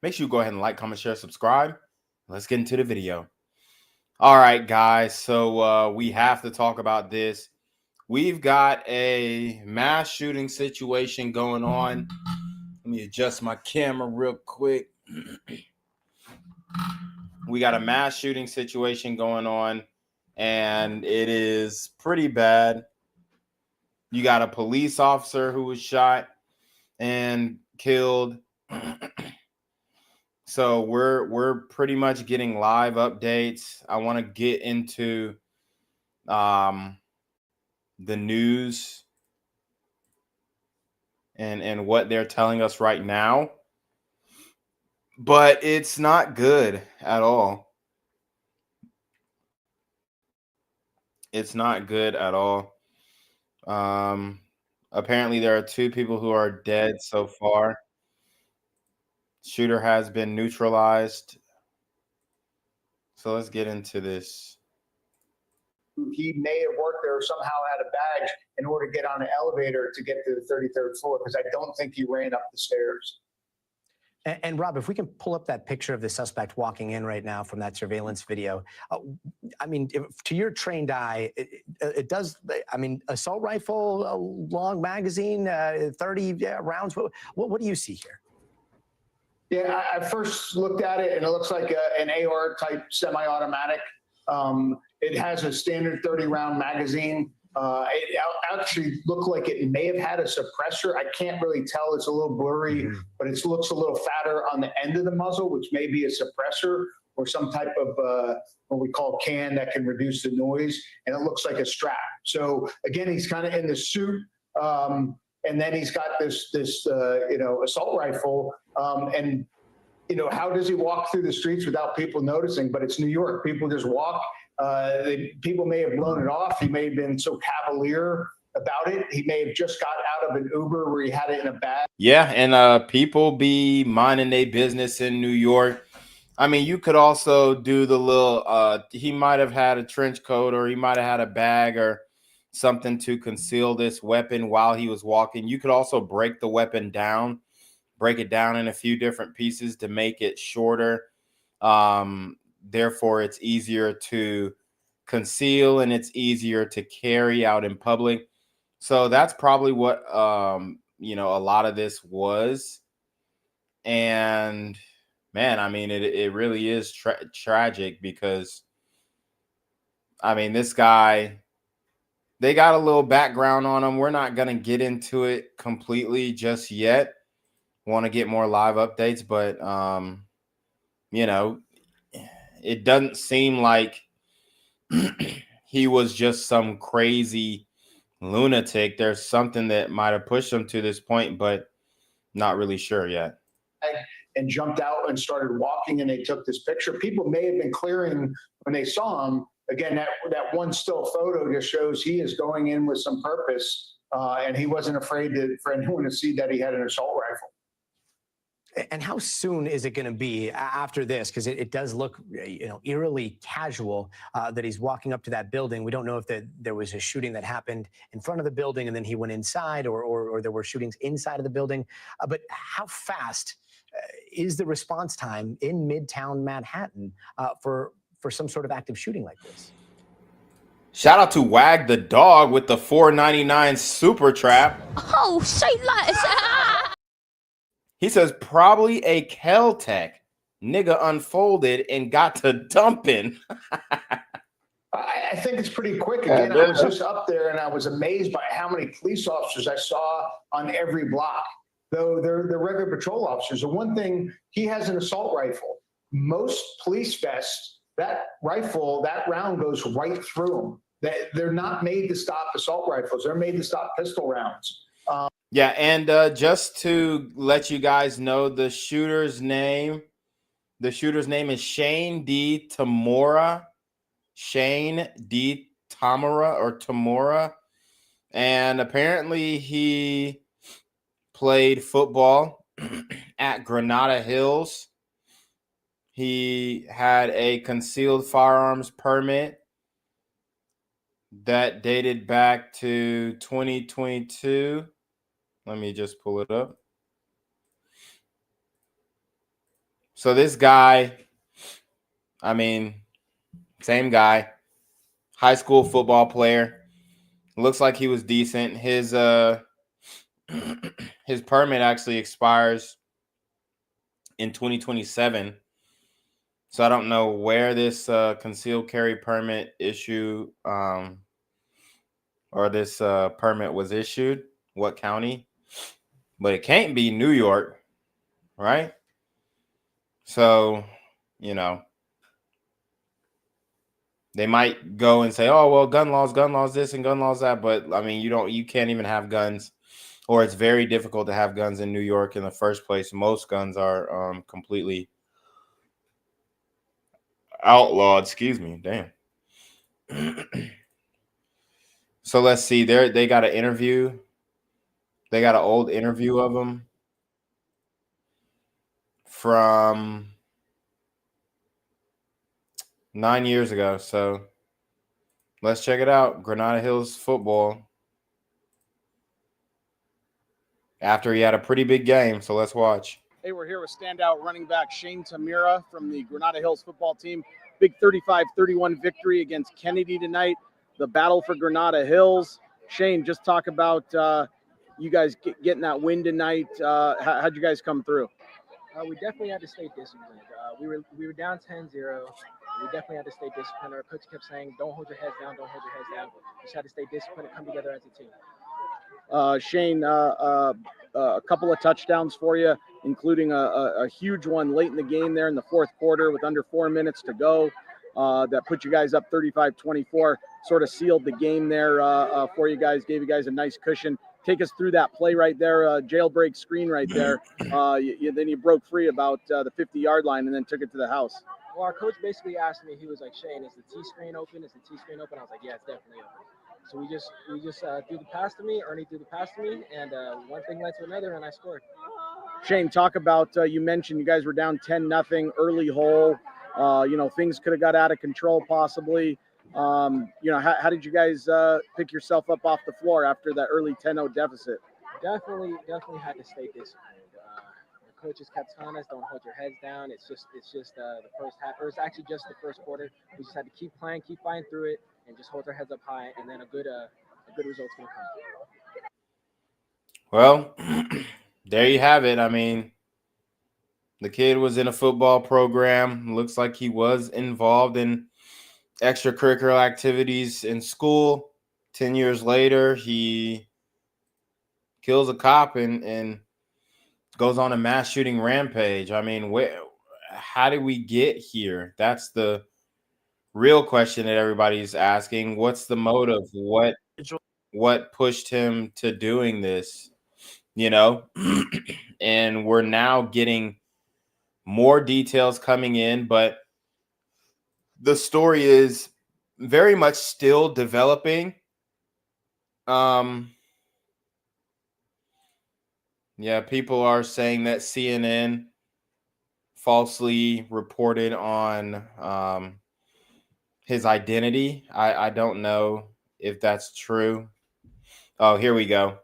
Make sure you go ahead and like, comment, share, subscribe. Let's get into the video. All right, guys. So we have to talk about this. We've got a mass shooting situation going on. Let me adjust my camera real quick. We got a mass shooting situation going on, and it is pretty bad. You got a police officer who was shot and killed. So we're pretty much getting live updates. I want to get into the news and what they're telling us right now. But it's not good at all. It's not good at all. Apparently there are 2 people who are dead so far. Shooter has been neutralized. So let's get into this. He may have worked there or somehow had a badge in order to get on an elevator to get to the 33rd floor, because I don't think he ran up the stairs. And Rob, if we can pull up that picture of the suspect walking in right now from that surveillance video, I mean, to your trained eye, it does, I mean, assault rifle, a long magazine, 30 rounds. What do you see here? Yeah, I first looked at it and it looks like an AR type semi-automatic. It has a standard 30-round magazine. It actually looked like it may have had a suppressor. I can't really tell. It's a little blurry, but it looks a little fatter on the end of the muzzle, which may be a suppressor or some type of what we call can that can reduce the noise. And it looks like a strap. So again, he's kind of in the suit, and then he's got this assault rifle. And how does he walk through the streets without people noticing? But it's New York. People just walk. People may have blown it off. He may have been so cavalier about it. He may have just got out of an Uber where he had it in a bag. Yeah, and people be minding their business in New York. I mean, you could also do the little, he might have had a trench coat, or he might have had a bag or something to conceal this weapon while he was walking. You could also break the weapon down, break it down in a few different pieces to make it shorter. Therefore, it's easier to conceal and it's easier to carry out in public. So that's probably what, a lot of this was. And man, I mean, it really is tragic because, I mean, this guy, they got a little background on him. We're not going to get into it completely just yet. Want to get more live updates, but, it doesn't seem like he was just some crazy lunatic. There's something that might have pushed him to this point, but not really sure yet. And jumped out and started walking, and they took this picture. People may have been clearing when they saw him. Again, that one still photo just shows he is going in with some purpose, and he wasn't afraid for anyone to see that he had an assault rifle. And how soon is it going to be after this? Because it does look, eerily casual that he's walking up to that building. We don't know if there was a shooting that happened in front of the building and then he went inside, or there were shootings inside of the building. But how fast is the response time in Midtown Manhattan for some sort of active shooting like this? Shout out to Wag the Dog with the $4.99 super trap. Oh, say less. He says probably a Kel-Tec nigga unfolded and got to dumping. I think it's pretty quick. Again, I was just up there and I was amazed by how many police officers I saw on every block. Though they're regular patrol officers. The one thing, he has an assault rifle. Most police vests, that round goes right through them. They're not made to stop assault rifles. They're made to stop pistol rounds. Yeah, and just to let you guys know, the shooter's name is Shane D. Tamura. Shane D. Tamura. And apparently he played football at Granada Hills. He had a concealed firearms permit that dated back to 2022. Let me just pull it up. So this guy, I mean, same guy, high school football player. Looks like he was decent. His his permit actually expires in 2027. So I don't know where this concealed carry permit issue or this permit was issued, what county, but it can't be New York, right? So, you know, they might go and say, oh, well, gun laws this and gun laws that. But I mean, you can't even have guns, or it's very difficult to have guns in New York in the first place. Most guns are completely outlawed. Excuse me. Damn. So let's see. They got an interview. They got an old interview of him from 9 years ago. So let's check it out. Granada Hills football. After he had a pretty big game. So let's watch. Hey, we're here with standout running back Shane Tamura from the Granada Hills football team. Big 35-31 victory against Kennedy tonight. The battle for Granada Hills. Shane, just talk about you guys getting that win tonight. How'd you guys come through? We definitely had to stay disciplined. We were down 10-0. We definitely had to stay disciplined. Our coach kept saying, don't hold your heads down, don't hold your heads down. We just had to stay disciplined and come together as a team. Shane, a couple of touchdowns for you, including a huge one late in the game there in the fourth quarter with under 4 minutes to go. That put you guys up 35-24, sort of sealed the game there for you guys, gave you guys a nice cushion. Take us through that play right there, jailbreak screen right there. Then you broke free about the 50-yard line and then took it to the house. Well, our coach basically asked me, he was like, Shane, is the T-screen open? Is the T-screen open? I was like, yeah, it's definitely open. So we just threw the pass to me, Ernie threw the pass to me, and one thing led to another, and I scored. Shane, talk about, you mentioned you guys were down 10-0, early hole. Things could have got out of control possibly. How did you guys pick yourself up off the floor after that early 10-0 deficit? Definitely had to stay disciplined. The coaches kept telling us, don't hold your heads down. It's just the first half, or it's actually just the first quarter. We just had to keep playing, keep fighting through it, and just hold our heads up high, and then a good result's gonna come. Well, there you have it. I mean, the kid was in a football program. Looks like he was involved in extracurricular activities in school. 10 years later, he kills a cop and goes on a mass shooting rampage. I mean, how did we get here? That's the real question that everybody's asking. What's the motive? What pushed him to doing this? And we're now getting more details coming in, but the story is very much still developing. People are saying that CNN falsely reported on his identity. I don't know if that's true. Oh, here we go.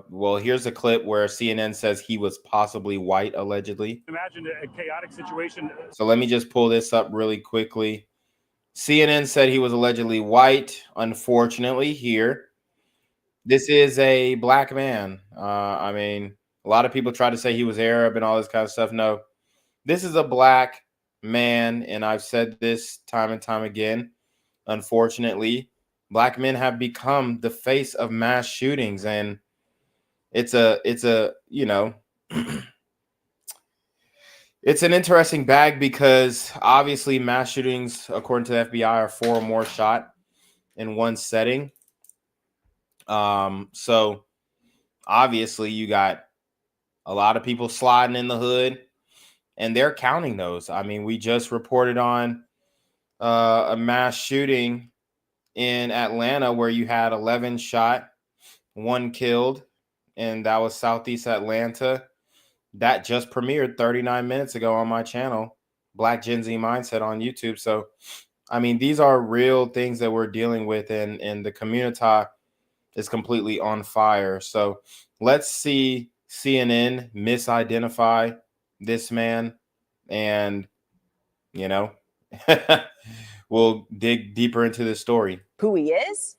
Well, here's a clip where CNN says he was possibly white, allegedly. Imagine a chaotic situation. So let me just pull this up really quickly. CNN said he was allegedly white. Unfortunately, here, this is a black man. I mean, a lot of people try to say he was Arab and all this kind of stuff. No, this is a black man, and I've said this time and time again. Unfortunately, black men have become the face of mass shootings, and it's a it's an interesting bag because obviously mass shootings, according to the FBI, are 4 or more shot in one setting. So obviously you got a lot of people sliding in the hood, and they're counting those. I mean, we just reported on a mass shooting in Atlanta where you had 11 shot, 1 killed, and that was Southeast Atlanta. That just premiered 39 minutes ago on my channel, Black Gen Z Mindset on YouTube. So, I mean, these are real things that we're dealing with, and the community is completely on fire. So let's see CNN misidentify this man and you know, we'll dig deeper into the story. Who he is?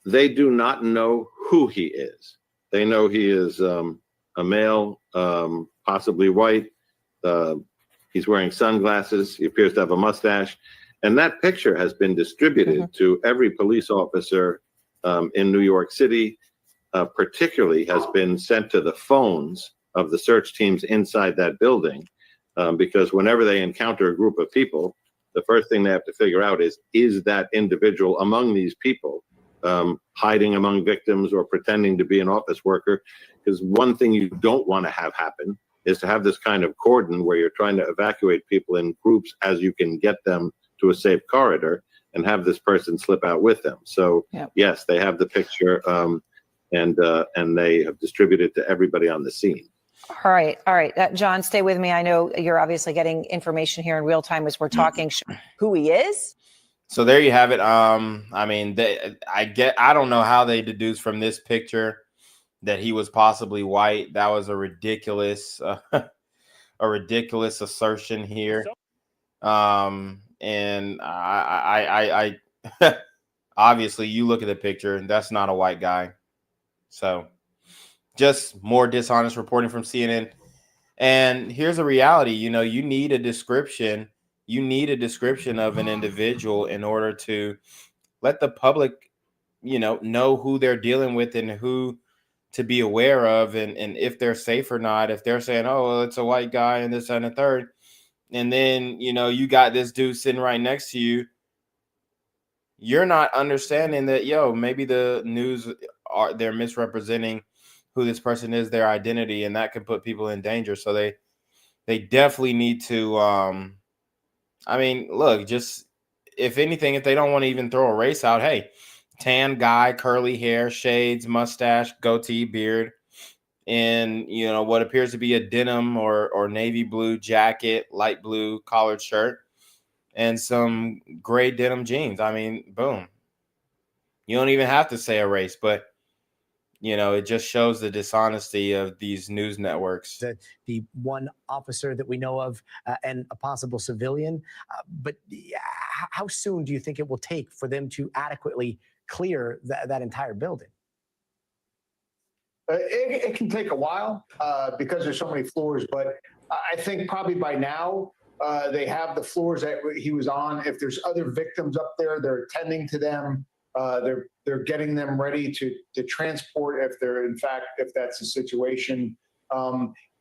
They do not know who he is. They know he is a male, possibly white. He's wearing sunglasses. He appears to have a mustache. And that picture has been distributed to every police officer in New York City, particularly has been sent to the phones of the search teams inside that building, because whenever they encounter a group of people, the first thing they have to figure out is that individual among these people hiding among victims or pretending to be an office worker? Because one thing you don't want to have happen is to have this kind of cordon where you're trying to evacuate people in groups as you can get them to a safe corridor and have this person slip out with them. So yes, they have the picture and they have distributed it to everybody on the scene. All right. John, stay with me. I know you're obviously getting information here in real time as we're talking. Who he is? So there you have it. I mean, I don't know how they deduced from this picture that he was possibly white. That was a ridiculous assertion here. And I obviously you look at the picture and that's not a white guy. So just more dishonest reporting from CNN. And here's a reality, you need a description. You need a description of an individual in order to let the public, know who they're dealing with and who to be aware of and if they're safe or not. If they're saying, oh, well, it's a white guy and this and a third, and then, you got this dude sitting right next to you, you're not understanding that, maybe the news they're misrepresenting who this person is, their identity, and that can put people in danger. So they definitely need to, look, just if anything, if they don't want to even throw a race out, hey, tan guy, curly hair, shades, mustache, goatee, beard, and what appears to be a denim or navy blue jacket, light blue collared shirt, and some gray denim jeans. I mean, boom. You don't even have to say a race, but it just shows the dishonesty of these news networks. The one officer that we know of and a possible civilian. But how soon do you think it will take for them to adequately clear that entire building? It can take a while because there's so many floors, but I think probably by now they have the floors that he was on. If there's other victims up there, they're attending to them. They're getting them ready to transport if that's the situation.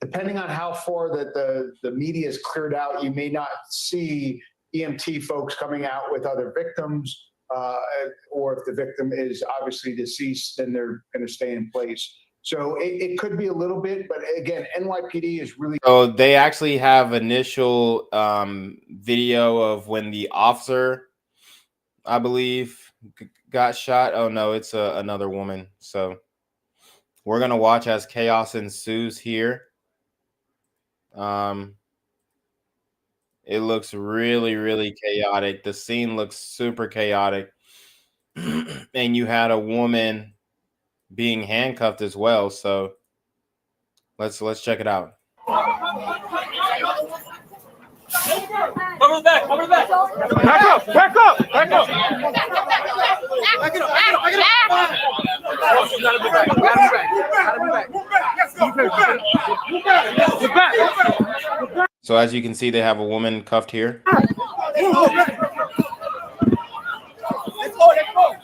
Depending on how far that the media is cleared out, you may not see EMT folks coming out with other victims, or if the victim is obviously deceased, then they're going to stay in place. So it could be a little bit, but again, NYPD is really. So they actually have initial video of when the officer, I believe, got shot. Oh no, it's another woman. So we're gonna watch as chaos ensues here. It looks really, really chaotic. The scene looks super chaotic, and you had a woman being handcuffed as well. So let's check it out. Cover the back, cover the back. Back up, back up, back up. Back it up, back it up, back it up. So as you can see, they have a woman cuffed here. Let's go, let's go.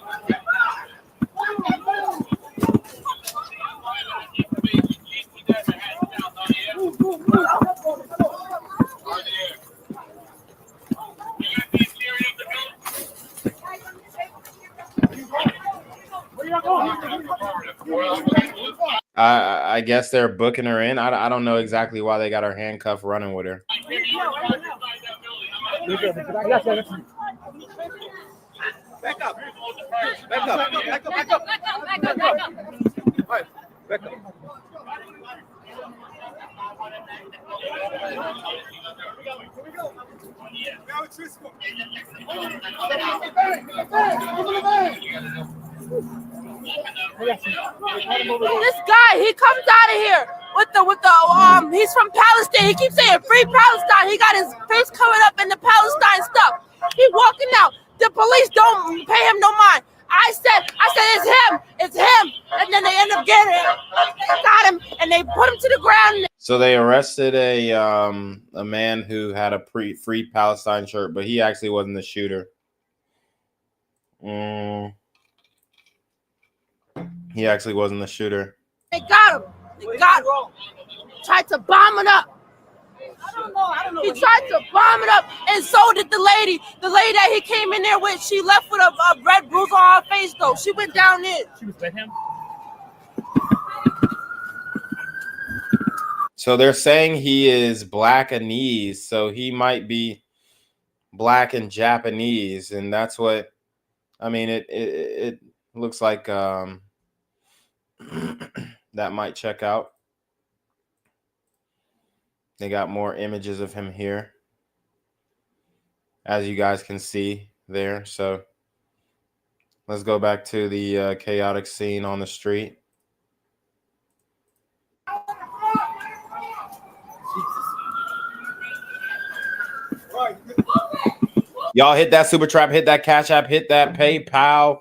I guess they're booking her in. I don't know exactly why they got her handcuffed running with her. Back up. Back up. Back up. Back up. All right. Back up. This guy, he comes out of here he's from Palestine. He keeps saying free Palestine. He got his face covered up in the Palestine stuff. He walking out. The police don't pay him no mind. I said, it's him. And then they end up getting it. They got him and they put him to the ground. So they arrested a man who had a free Palestine shirt, but he actually wasn't the shooter. He actually wasn't the shooter. They got him. Tried to bomb it up. He tried to bomb it up, and so did the lady. The lady that he came in there with, she left with a red bruise on her face, though. She went down in. She was with him? So they're saying he is Blackanese, so he might be black and Japanese, and that's what, I mean, it looks like that might check out. They got more images of him here, as you guys can see there. So let's go back to the chaotic scene on the street. Y'all hit that super trap, hit that Cash App, hit that PayPal.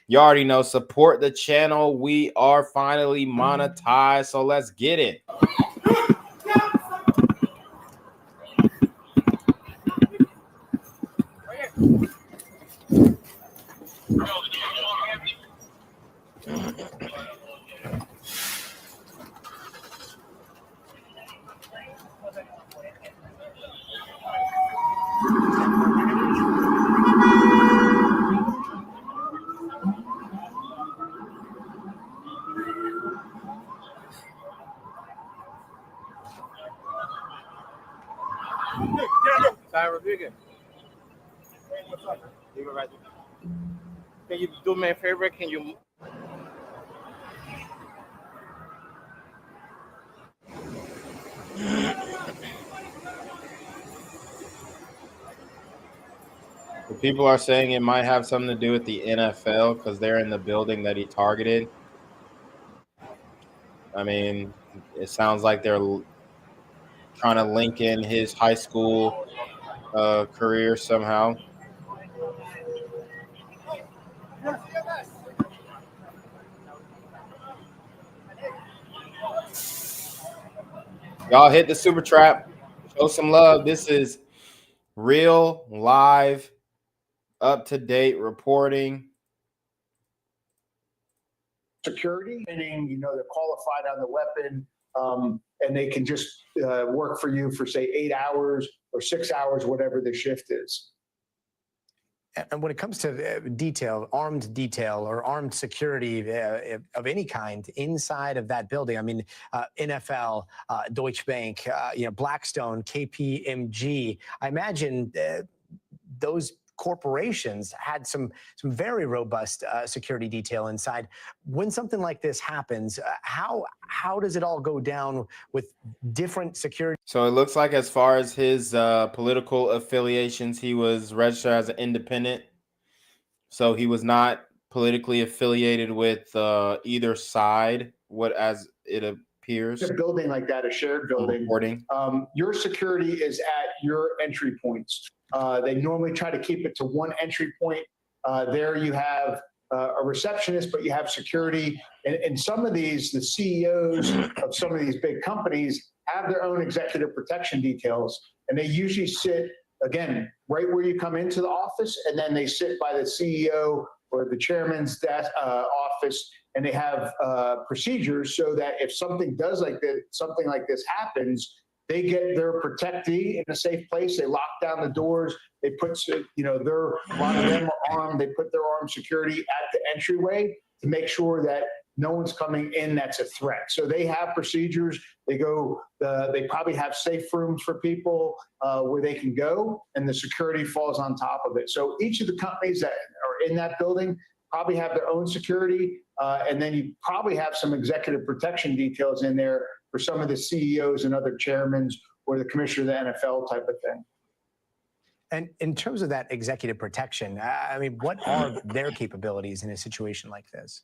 You already know, support the channel. We are finally monetized, so let's get it. Can you do me a favor? Can you? People are saying it might have something to do with the NFL because they're in the building that he targeted. I mean, it sounds like they're trying to link in his high school career somehow. Y'all hit the super trap. Show some love. This is real, live, up-to-date reporting. Security, meaning, you know, they're qualified on the weapon, and they can just work for you for, say, 8 hours or 6 hours, whatever the shift is. And when it comes to detail, armed detail or armed security of any kind inside of that building, I mean, NFL, Deutsche Bank, you know, Blackstone, KPMG, I imagine those corporations had some very robust security detail inside. When something like this happens, how does it all go down with different security? So it looks like as far as his political affiliations, he was registered as an independent. So he was not politically affiliated with either side, as it appears. A building like that, a shared building, your security is at your entry points. They normally try to keep it to one entry point. There you have a receptionist, but you have security. And some of these, the CEOs of some of these big companies have their own executive protection details. And they usually sit, again, right where you come into the office, and then they sit by the CEO or the chairman's desk, office, and they have procedures so that if something like this happens, they get their protectee in a safe place. They lock down the doors. They put, you know, a lot of them are armed. They put their armed security at the entryway to make sure that no one's coming in that's a threat. So they have procedures. They probably have safe rooms for people where they can go, and the security falls on top of it. So each of the companies that are in that building probably have their own security, and then you probably have some executive protection details in there for some of the CEOs and other chairmen or the commissioner of the NFL type of thing. And in terms of that executive protection, I mean, what are their capabilities in a situation like this?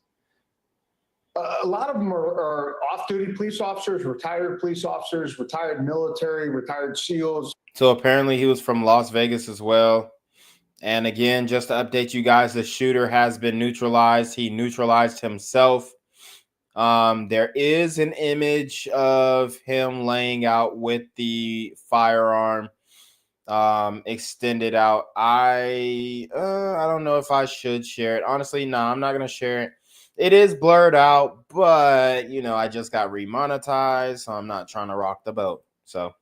A lot of them are off-duty police officers, retired police officers, retired military, retired SEALs. So apparently he was from Las Vegas as well. And again, just to update you guys, the shooter has been neutralized. He neutralized himself. There is an image of him laying out with the firearm extended out. I don't know if I should share it. Honestly, no, I'm not gonna share it. It is blurred out, but you know, I just got remonetized, so I'm not trying to rock the boat. So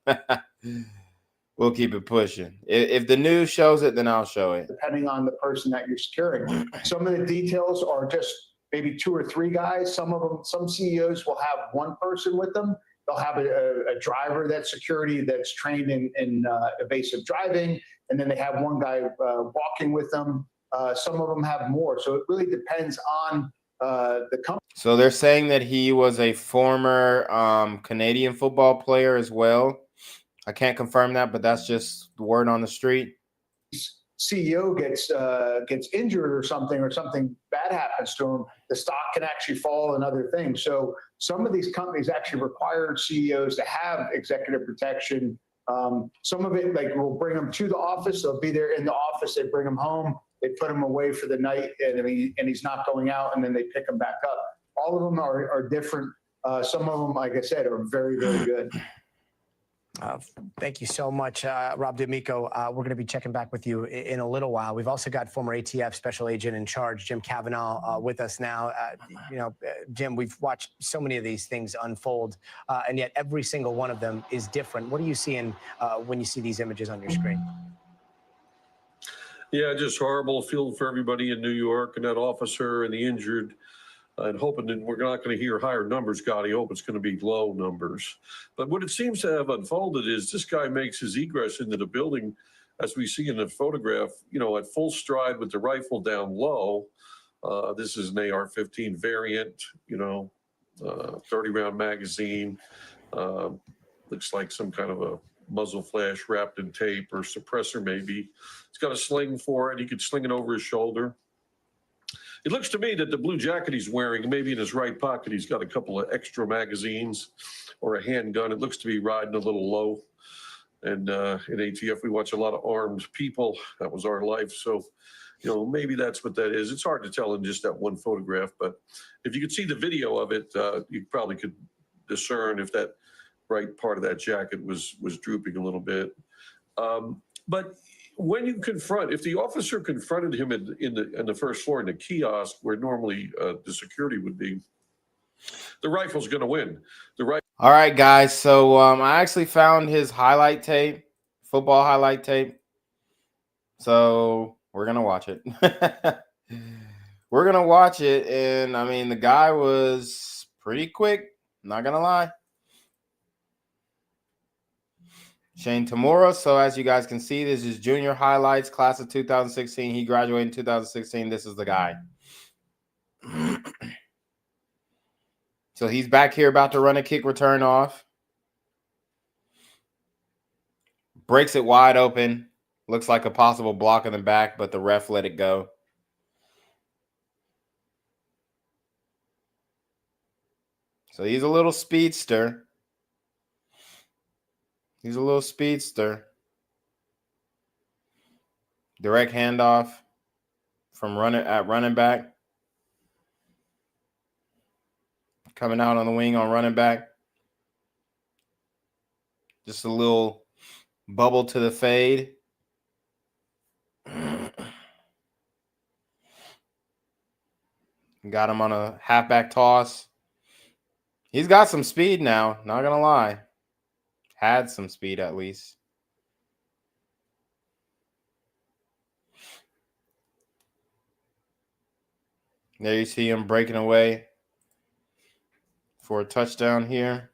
we'll keep it pushing. If the news shows it, then I'll show it. Depending on the person that you're securing. Some of the details are just maybe 2 or 3 guys. Some of them, some CEOs will have one person with them. They'll have a driver that's security that's trained in evasive driving. And then they have one guy walking with them. Some of them have more. So it really depends on the company. So they're saying that he was a former Canadian football player as well. I can't confirm that, but that's just the word on the street. CEO gets injured or something bad happens to him, the stock can actually fall and other things. So some of these companies actually require CEOs to have executive protection. Some of it, like, we'll bring them to the office. They'll be there in the office. They bring them home. They put him away for the night, and he's not going out, and then they pick him back up. All of them are different. Some of them, like I said, are very, very good. Thank you so much, Rob D'Amico. We're going to be checking back with you in a little while. We've also got former ATF Special Agent in Charge, Jim Cavanaugh, with us now. Jim, we've watched so many of these things unfold, and yet every single one of them is different. What are you seeing when you see these images on your screen? Yeah, just horrible. Feeling for everybody in New York and that officer and the injured. And hoping that we're not going to hear higher numbers, God. I hope it's going to be low numbers. But what it seems to have unfolded is this guy makes his egress into the building, as we see in the photograph, at full stride with the rifle down low. This is an AR-15 variant, 30-round magazine. Looks like some kind of a muzzle flash wrapped in tape or suppressor maybe. He's got a sling for it. He could sling it over his shoulder. It looks to me that the blue jacket he's wearing, maybe in his right pocket, he's got a couple of extra magazines or a handgun. It looks to be riding a little low. And in ATF, we watch a lot of armed people. That was our life. So, maybe that's what that is. It's hard to tell in just that one photograph. But if you could see the video of it, you probably could discern if that right part of that jacket was drooping a little bit. But when you confront, if the officer confronted him in the first floor in the kiosk where normally the security would be, the rifle's going to win. All right, guys. So I actually found his highlight tape, football highlight tape. So we're going to watch it. We're going to watch it. And I mean, the guy was pretty quick. Not going to lie. Shane Tamura. So as you guys can see, this is junior highlights, class of 2016. He graduated in 2016. This is the guy. So he's back here about to run a kick return off. Breaks it wide open. Looks like a possible block in the back, but the ref let it go. So he's a little speedster. He's a little speedster. Direct handoff from running back. Coming out on the wing on running back. Just a little bubble to the fade. Got him on a halfback toss. He's got some speed now, not going to lie. Had some speed at least. There you see him breaking away for a touchdown here.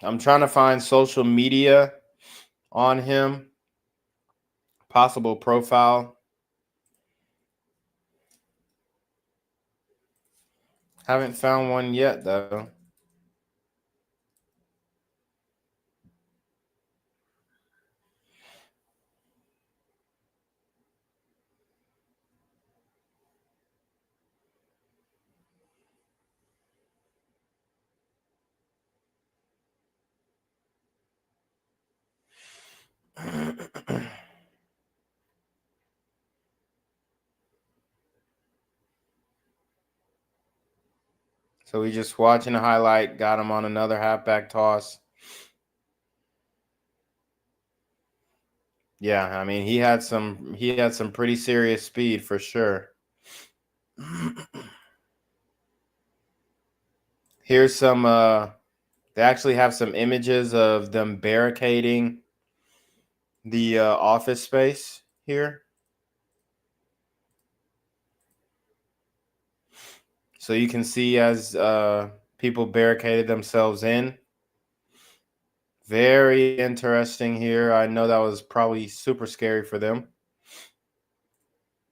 I'm trying to find social media on him. Possible profile. Haven't found one yet, though. So we just watching a highlight, got him on another halfback toss. Yeah, I mean, he had some pretty serious speed for sure. Here's some they actually have some images of them barricading the office space here. So you can see as people barricaded themselves in. Very interesting here. I know that was probably super scary for them.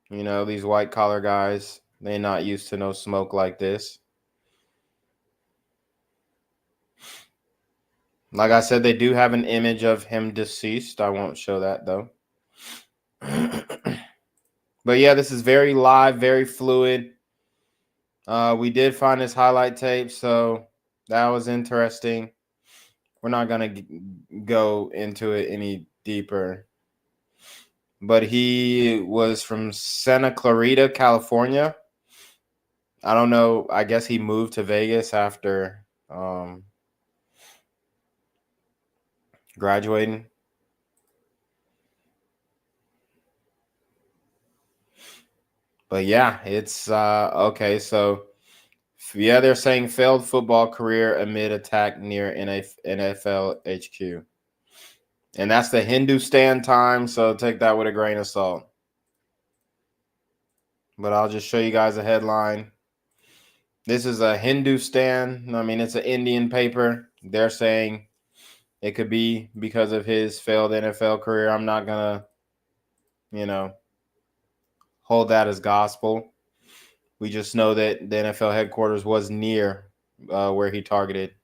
You know, these white collar guys, they're not used to no smoke like this. Like I said, they do have an image of him deceased. I won't show that though. But yeah, this is very live, very fluid. We did find this highlight tape, so that was interesting. We're not going to go into it any deeper. But he was from Santa Clarita, California. I don't know. I guess he moved to Vegas after graduating. But yeah, it's okay. So yeah, they're saying failed football career amid attack near NFL HQ. And that's the Hindustan time, so take that with a grain of salt. But I'll just show you guys a headline. This is a Hindustan. I mean, it's an Indian paper. They're saying it could be because of his failed NFL career. I'm not going to, hold that as gospel. We just know that the NFL headquarters was near where he targeted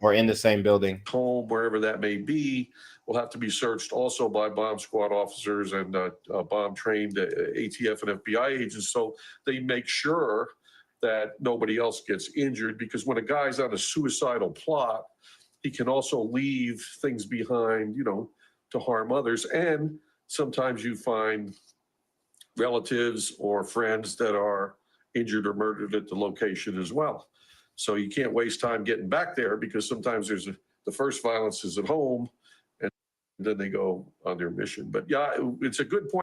or in the same building. Home, wherever that may be, will have to be searched also by bomb squad officers and bomb-trained ATF and FBI agents, so they make sure that nobody else gets injured. Because when a guy's on a suicidal plot, he can also leave things behind, to harm others. And sometimes you find relatives or friends that are injured or murdered at the location as well. So you can't waste time getting back there, because sometimes the first violence is at home, and then they go on their mission. But yeah, it's a good point.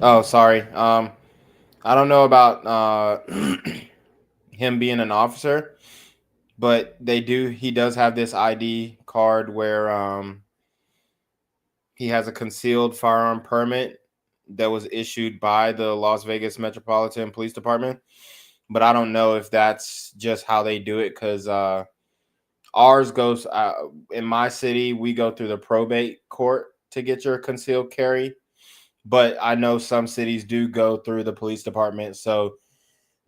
Oh, sorry. I don't know about him being an officer, but he does have this ID card where he has a concealed firearm permit that was issued by the Las Vegas Metropolitan Police Department. But I don't know if that's just how they do it, because ours goes in my city, we go through the probate court to get your concealed carry. But I know some cities do go through the police department. So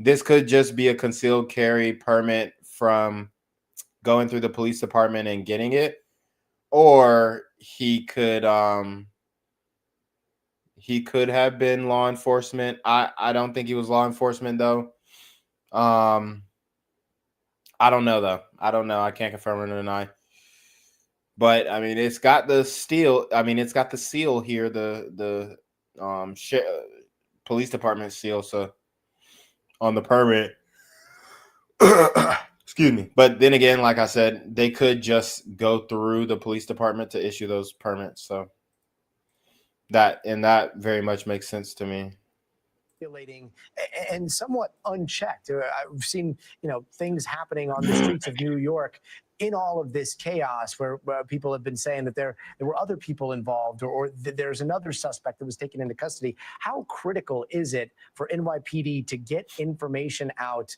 this could just be a concealed carry permit from going through the police department and getting it. Or he could have been law enforcement. I don't think he was law enforcement though. I don't know though. I don't know. I can't confirm or deny. But I mean, it's got the seal. I mean, it's got the seal here, the police department seal. So on the permit, excuse Excuse me. But then again, like I said, they could just go through the police department to issue those permits. So that very much makes sense to me. And somewhat unchecked. I've seen, things happening on the streets of New York in all of this chaos where people have been saying that there were other people involved or there's another suspect that was taken into custody. How critical is it for NYPD to get information out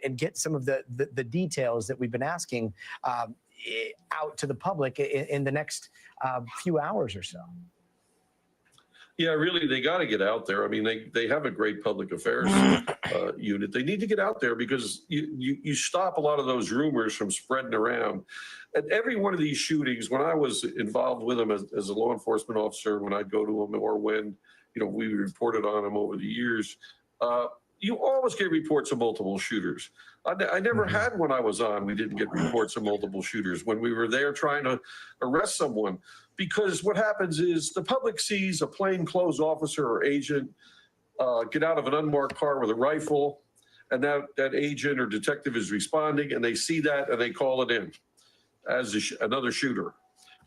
and get some of the details that we've been asking out to the public in the next few hours or so? Yeah, really, they got to get out there. I mean, they have a great public affairs unit. They need to get out there because you stop a lot of those rumors from spreading around. At every one of these shootings, when I was involved with them as a law enforcement officer, when I'd go to them or when, we reported on them over the years, you always get reports of multiple shooters. I never had when I was on, we didn't get reports of multiple shooters when we were there trying to arrest someone. Because what happens is the public sees a plainclothes officer or agent get out of an unmarked car with a rifle, and that agent or detective is responding, and they see that and they call it in as another shooter.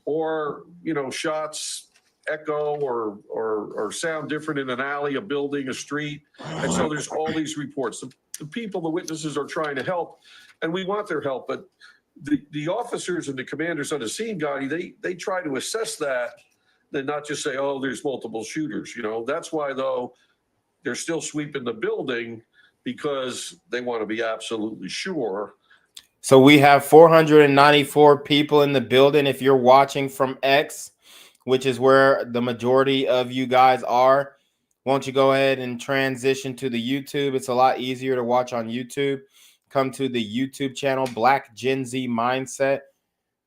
Or, shots echo or sound different in an alley, a building, a street. And so there's all these reports. The people, the witnesses are trying to help, and we want their help, but the officers and the commanders on the scene, Gotti, they try to assess that, then not just say, oh, there's multiple shooters. That's why, though, they're still sweeping the building because they want to be absolutely sure. So we have 494 people in the building. If you're watching from X, which is where the majority of you guys are, won't you go ahead and transition to the YouTube? It's a lot easier to watch on YouTube. Come to the YouTube channel, Black Gen Z Mindset.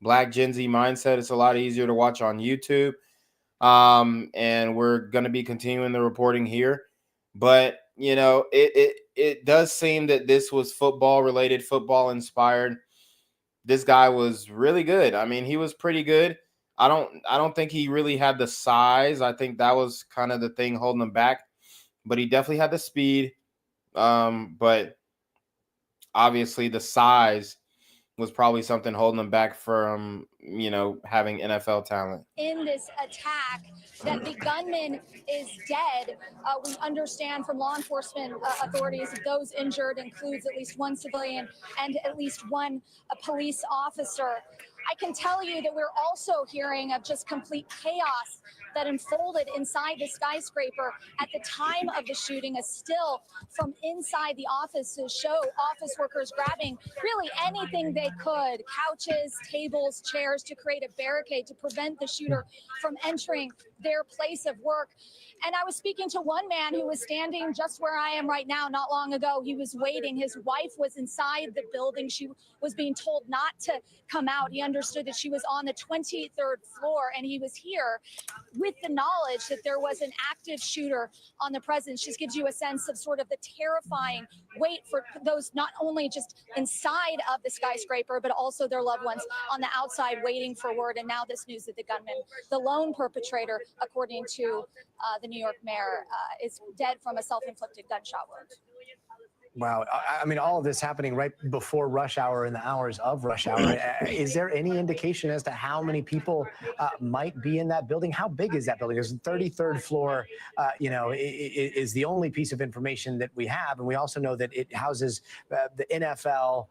Black Gen Z Mindset. It's a lot easier to watch on YouTube. And we're going to be continuing the reporting here. But, it does seem that this was football related, football inspired. This guy was really good. I mean, he was pretty good. I don't think he really had the size. I think that was kind of the thing holding him back. But he definitely had the speed. But obviously the size was probably something holding him back from, having NFL talent. In this attack, that the gunman is dead. We understand from law enforcement authorities that those injured includes at least one civilian and at least one police officer. I can tell you that we're also hearing of just complete chaos that unfolded inside the skyscraper at the time of the shooting. A still from inside the offices show office workers grabbing really anything they could, couches, tables, chairs, to create a barricade to prevent the shooter from entering their place of work. And I was speaking to one man who was standing just where I am right now. Not long ago, he was waiting. His wife was inside the building. She was being told not to come out. He understood that she was on the 23rd floor, and he was here with the knowledge that there was an active shooter on the presence. Just gives you a sense of sort of the terrifying weight for those not only just inside of the skyscraper, but also their loved ones on the outside waiting for word. And now this news that the gunman, the lone perpetrator, according to the New York mayor, is dead from a self-inflicted gunshot wound. Wow. I mean, all of this happening right before rush hour and the hours of rush hour. Is there any indication as to how many people might be in that building? How big is that building? There's the 33rd floor, is the only piece of information that we have. And we also know that it houses the NFL,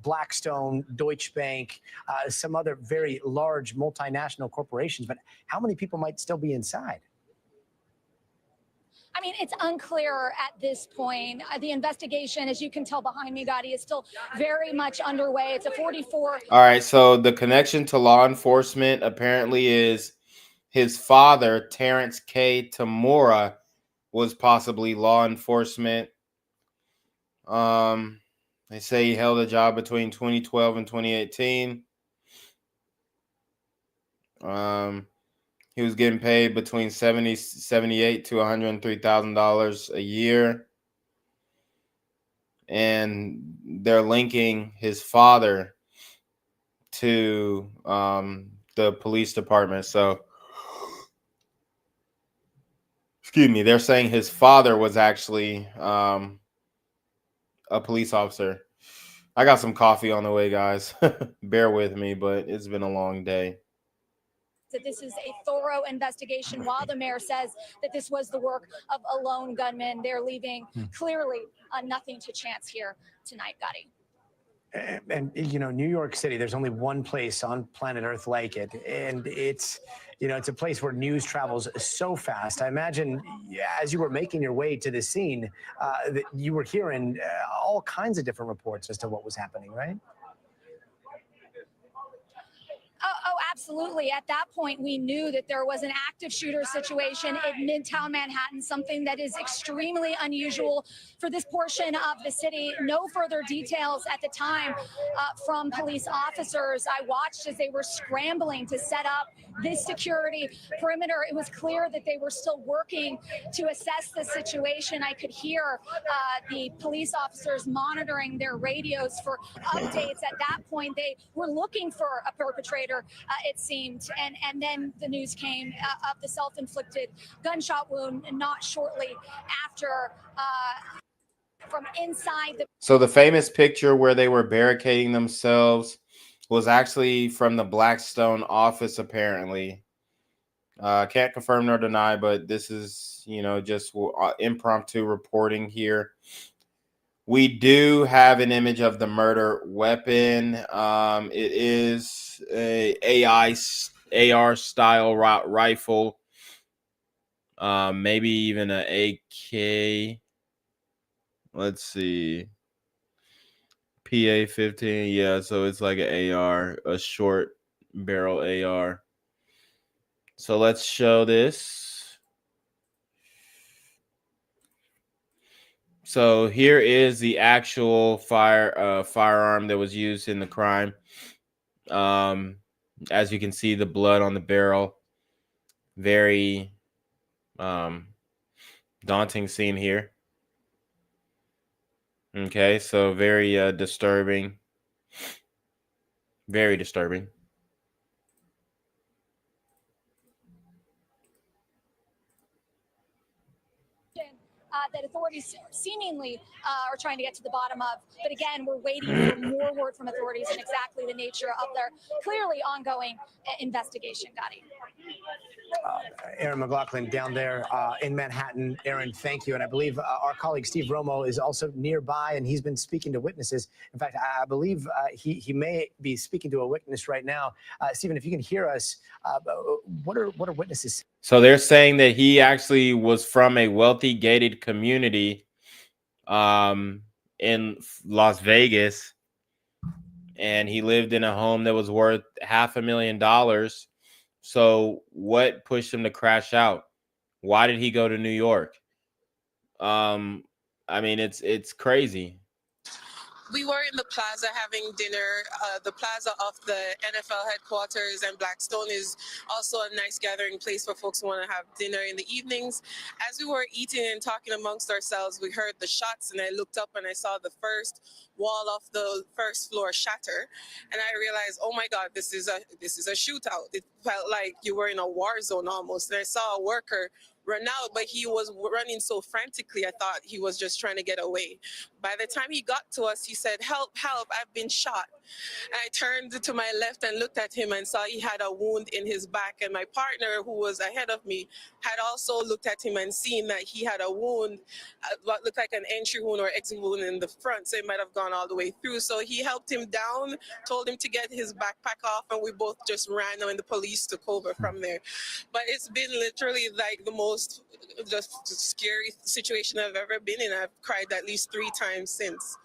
Blackstone, Deutsche Bank, some other very large multinational corporations. But how many people might still be inside? I mean, it's unclear at this point. The investigation, as you can tell behind me, Gotti, is still very much underway. It's a 44. All right. So the connection to law enforcement apparently is his father, Terrence K. Tamura, was possibly law enforcement. They say he held a job between 2012 and 2018. He was getting paid between $78,000 to $103,000 a year. And they're linking his father to the police department. So, excuse me, they're saying his father was actually a police officer. I got some coffee on the way, guys. Bear with me, but it's been a long day. That this is a thorough investigation, while the mayor says that this was the work of a lone gunman. They're leaving clearly nothing to chance here tonight, Gotti. And you know, New York City, there's only one place on planet Earth like it, and it's, you know, it's a place where news travels so fast. I imagine as you were making your way to the scene, that you were hearing all kinds of different reports as to what was happening, right? Oh, absolutely. At that point, we knew that there was an active shooter situation in Midtown Manhattan, something that is extremely unusual for this portion of the city. No further details at the time from police officers. I watched as they were scrambling to set up this security perimeter. It was clear that they were still working to assess the situation. I could hear the police officers monitoring their radios for updates. At that point, they were looking for a perpetrator, it seemed. And then the news came of the self-inflicted gunshot wound not shortly after from inside the. So the famous picture where they were barricading themselves was actually from the Blackstone office, apparently. Can't confirm nor deny, but this is, you know, just impromptu reporting here. We do have an image of the murder weapon. It is a AR style rifle, maybe even an AK. Let's see. PA-15, yeah, so it's like an AR, a short barrel AR. So let's show this. So here is the actual firearm that was used in the crime. As you can see, the blood on the barrel. Very daunting scene here. Okay, so very disturbing. Very disturbing. That authorities seemingly are trying to get to the bottom of. But again, we're waiting for more word from authorities and exactly the nature of their clearly ongoing investigation, Gotti. Aaron McLaughlin down there in Manhattan. Aaron, thank you. And I believe our colleague Steve Romo is also nearby, and he's been speaking to witnesses. In fact, I believe he may be speaking to a witness right now. Stephen, if you can hear us, what are witnesses saying? So they're saying that he actually was from a wealthy gated community in Las Vegas, and he lived in a home that was worth $500,000. So what pushed him to crash out? Why did he go to New York? I mean, it's crazy. We were in the plaza having dinner. The plaza of the NFL headquarters and Blackstone is also a nice gathering place for folks who want to have dinner in the evenings. As we were eating and talking amongst ourselves, we heard the shots, and I looked up and I saw the first wall of the first floor shatter, and I realized, oh my God, this is a shootout. It felt like you were in a war zone almost. And I saw a worker run out, but he was running so frantically, I thought he was just trying to get away. By the time he got to us, he said, "Help, help, I've been shot." And I turned to my left and looked at him and saw he had a wound in his back. And my partner, who was ahead of me, had also looked at him and seen that he had a wound, what looked like an entry wound or exit wound in the front, so it might have gone all the way through. So he helped him down, told him to get his backpack off, and we both just ran, and the police took over from there. But it's been literally like the most just scary situation I've ever been in. I've cried at least 3 times since.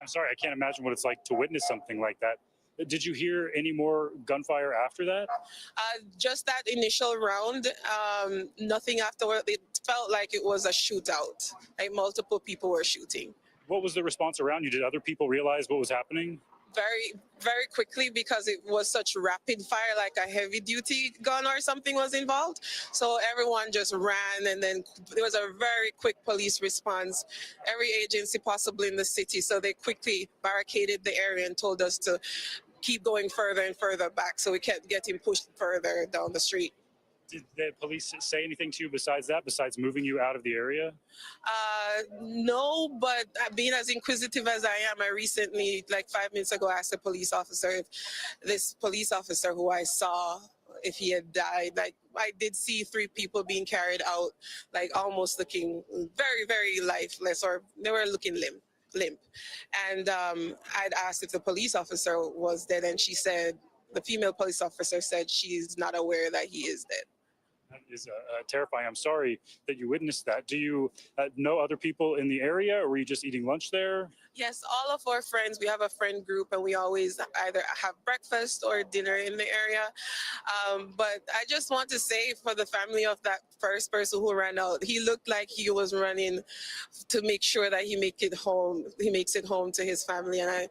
I'm sorry, I can't imagine what it's like to witness something like that. Did you hear any more gunfire after that? Just that initial round, nothing afterward. It felt like it was a shootout, like multiple people were shooting. What was the response around you? Did other people realize what was happening? very, very quickly because it was such rapid fire, like a heavy duty gun or something was involved. So everyone just ran, and then there was a very quick police response. Every agency possible in the city. So they quickly barricaded the area and told us to keep going further and further back. So we kept getting pushed further down the street. Did the police say anything to you besides that, besides moving you out of the area? No, but being as inquisitive as I am, I recently, like 5 minutes ago, asked a police officer if this police officer who I saw, if he had died. Like, I did see 3 people being carried out, like almost looking very, very lifeless, or they were looking limp. And I'd asked if the police officer was dead, and she said, the female police officer said she's not aware that he is dead. That is terrifying. I'm sorry that you witnessed that. Do you know other people in the area, or were you just eating lunch there? Yes, all of our friends, we have a friend group, and we always either have breakfast or dinner in the area. But I just want to say, for the family of that first person who ran out, he looked like he was running to make sure that he makes it home to his family. And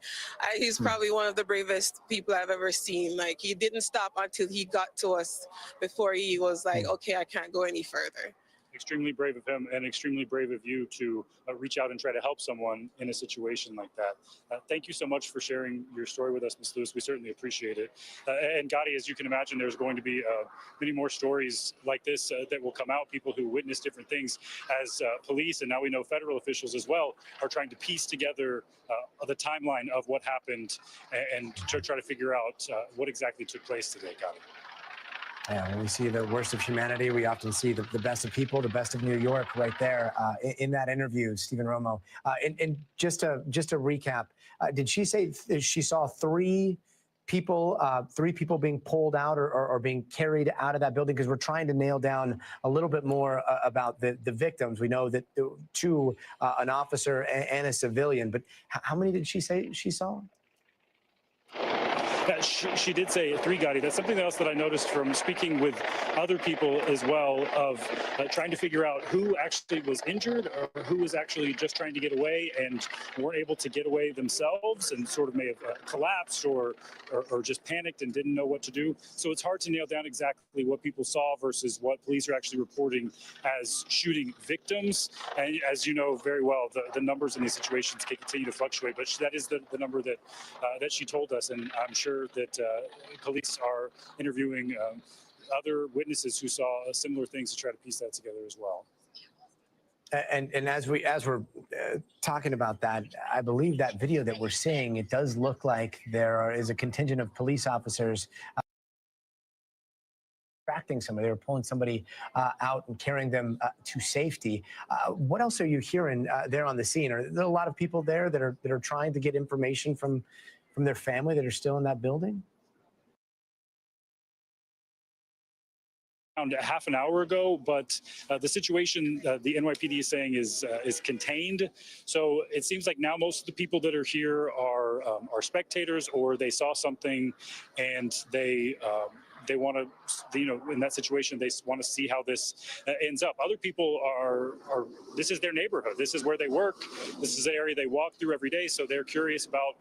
he's probably one of the bravest people I've ever seen. Like, he didn't stop until he got to us before he was like, okay, I can't go any further. Extremely brave of him, and extremely brave of you to reach out and try to help someone in a situation like that. Thank you so much for sharing your story with us, Ms. Lewis. We certainly appreciate it. And Gotti, as you can imagine, there's going to be many more stories like this that will come out, people who witness different things as police, and now we know federal officials as well, are trying to piece together the timeline of what happened and to try to figure out what exactly took place today, Gotti. Yeah, when we see the worst of humanity, we often see the best of people, the best of New York right there in that interview, Stephen Romo. And just to recap, did she say she saw 3 people being pulled out or being carried out of that building? Because we're trying to nail down a little bit more about the victims. We know that 2, an officer and a civilian, but how many did she say she saw? She did say 3, Gotti. That's something else that I noticed from speaking with other people as well, of trying to figure out who actually was injured or who was actually just trying to get away and weren't able to get away themselves and sort of may have collapsed or just panicked and didn't know what to do. So it's hard to nail down exactly what people saw versus what police are actually reporting as shooting victims. And as you know very well, the numbers in these situations can continue to fluctuate, but that is the number that she told us. And I'm sure that police are interviewing other witnesses who saw similar things to try to piece that together as well. And as we're talking about that, I believe that video that we're seeing, it does look like there is a contingent of police officers extracting somebody. They were pulling somebody out and carrying them to safety. What else are you hearing there on the scene? Are there a lot of people there that are trying to get information from their family that are still in that building? Around half an hour ago, but the situation the NYPD is saying is contained. So it seems like now most of the people that are here are spectators, or they saw something and they want to, in that situation, they want to see how this ends up. Other people are this is their neighborhood. This is where they work. This is the area they walk through every day. So they're curious about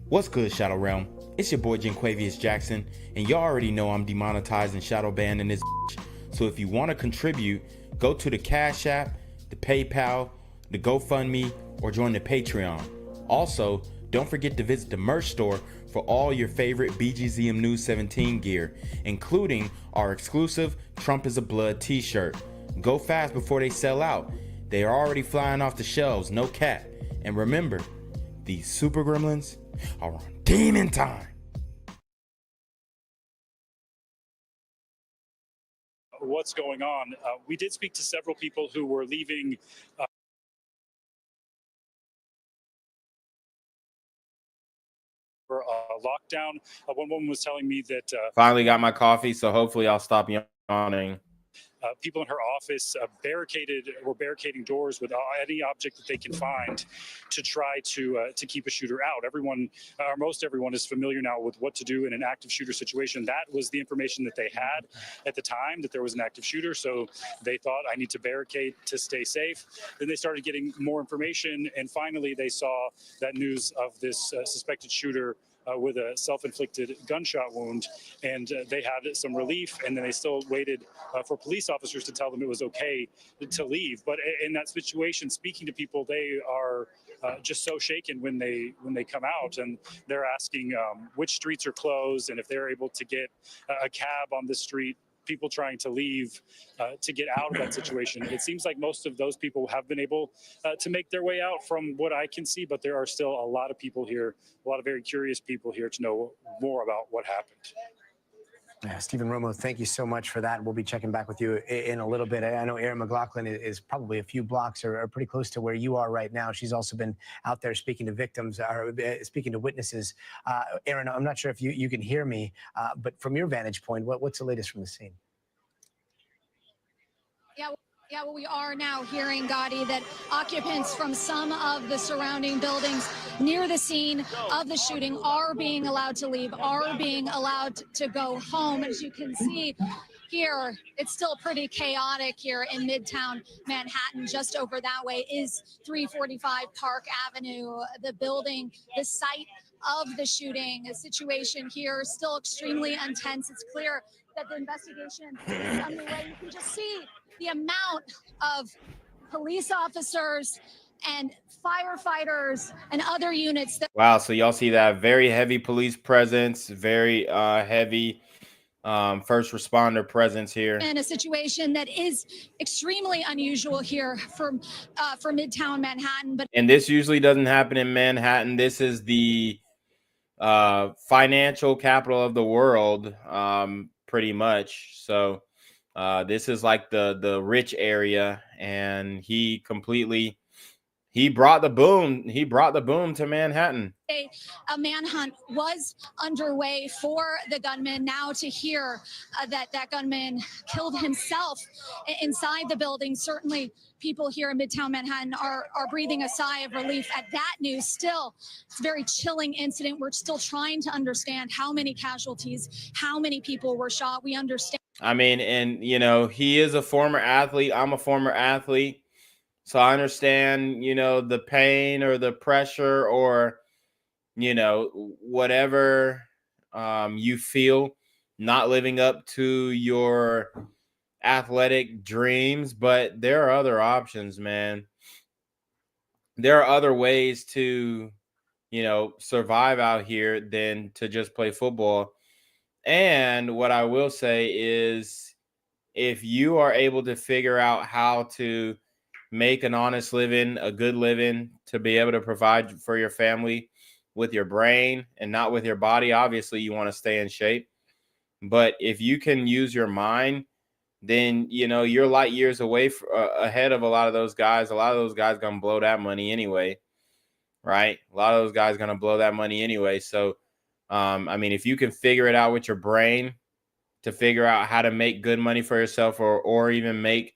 What's good, Shadow Realm? It's your boy Jenquavius Jackson, and y'all already know I'm demonetized and shadow banned in this bitch. So if you want to contribute, go to the Cash App, the PayPal, the GoFundMe, or join the Patreon. Also, don't forget to visit the merch store for all your favorite BGZM News 17 gear, including our exclusive Trump is a Blood t-shirt. Go fast before they sell out. They are already flying off the shelves, no cap. And remember, these super gremlins are on demon time. What's going on. We did speak to several people who were leaving for lockdown. One woman was telling me that Finally got my coffee, so hopefully I'll stop yawning. people in her office were barricading doors with any object that they can find to try to keep a shooter out. Everyone, or most everyone, is familiar now with what to do in an active shooter situation. That was the information that they had at the time, that there was an active shooter. So they thought, I need to barricade to stay safe. Then they started getting more information, and finally they saw that news of this suspected shooter with a self-inflicted gunshot wound, and they had some relief, and then they still waited for police officers to tell them it was okay to leave. But in that situation, speaking to people, they are just so shaken when they come out, and they're asking which streets are closed, and if they're able to get a cab on the street, people trying to leave to get out of that situation. It seems like most of those people have been able to make their way out from what I can see, but there are still a lot of people here, a lot of very curious people here to know more about what happened. Yeah, Stephen Romo, thank you so much for that. We'll be checking back with you in a little bit. I know Erin McLaughlin is probably a few blocks or pretty close to where you are right now. She's also been out there speaking to victims, or speaking to witnesses. Erin, I'm not sure if you can hear me, but from your vantage point, what's the latest from the scene? Yeah, well, we are now hearing, Gotti, that occupants from some of the surrounding buildings near the scene of the shooting are being allowed to leave, are being allowed to go home. As you can see here, it's still pretty chaotic here in Midtown Manhattan. Just over that way is 345 Park Avenue, the building, the site of the shooting. A situation here still extremely intense. It's clear that the investigation is underway. You can just see the amount of police officers and firefighters and other units that— Wow, so y'all see that very heavy police presence, very heavy first responder presence here. in a situation that is extremely unusual here for Midtown Manhattan. And this usually doesn't happen in Manhattan. This is the financial capital of the world, pretty much. So this is like the rich area, and he brought the boom. He brought the boom to Manhattan. A manhunt was underway for the gunman. Now to hear that gunman killed himself inside the building, certainly people here in Midtown Manhattan are breathing a sigh of relief at that news. Still, it's a very chilling incident. We're still trying to understand how many casualties, how many people were shot. We understand. I mean, and you know, he is a former athlete. I'm a former athlete. So I understand, you know, the pain or the pressure or, you know, whatever you feel not living up to your athletic dreams. But there are other options, man. There are other ways to, you know, survive out here than to just play football. And what I will say is, if you are able to figure out how to make an honest living, a good living, to be able to provide for your family with your brain and not with your body, obviously you want to stay in shape. But if you can use your mind, then, you know, you're light years away ahead of a lot of those guys. A lot of those guys going to blow that money anyway, right? A lot of those guys going to blow that money anyway. So, I mean, if you can figure it out with your brain to figure out how to make good money for yourself, or even make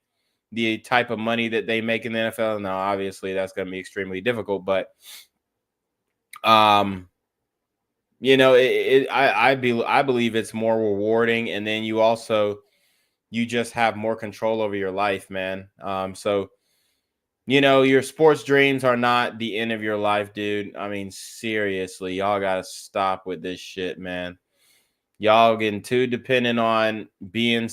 the type of money that they make in the NFL, now obviously that's going to be extremely difficult. But, you know, I believe it's more rewarding, and then you just have more control over your life, man. So, you know, your sports dreams are not the end of your life, dude. I mean, seriously, y'all got to stop with this shit, man. Y'all getting too dependent on being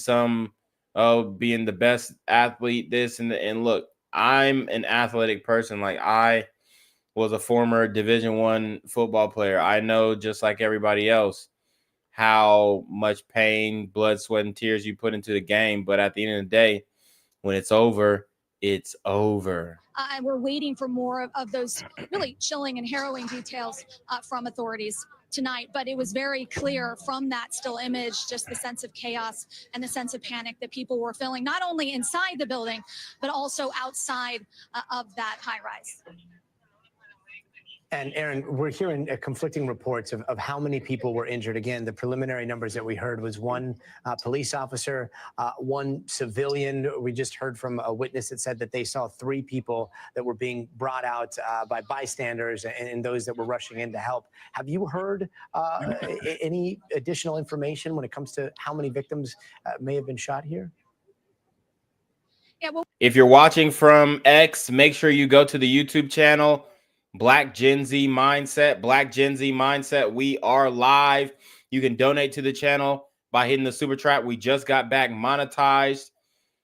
being the best athlete, this and look, I'm an athletic person. Like, I was a former Division I football player. I know, just like everybody else, how much pain, blood, sweat, and tears you put into the game. But at the end of the day, when it's over, it's over. And we're waiting for more of those really chilling and harrowing details from authorities tonight. But it was very clear from that still image, just the sense of chaos and the sense of panic that people were feeling, not only inside the building, but also outside of that high rise. And Aaron, we're hearing conflicting reports of how many people were injured. Again, the preliminary numbers that we heard was one police officer, one civilian. We just heard from a witness that said that they saw 3 people that were being brought out by bystanders and those that were rushing in to help. Have you heard any additional information when it comes to how many victims may have been shot here? Yeah, well, if you're watching from X, make sure you go to the YouTube channel, Black Gen Z Mindset. Black Gen Z Mindset. We are live. You can donate to the channel by hitting the super chat. We just got back monetized.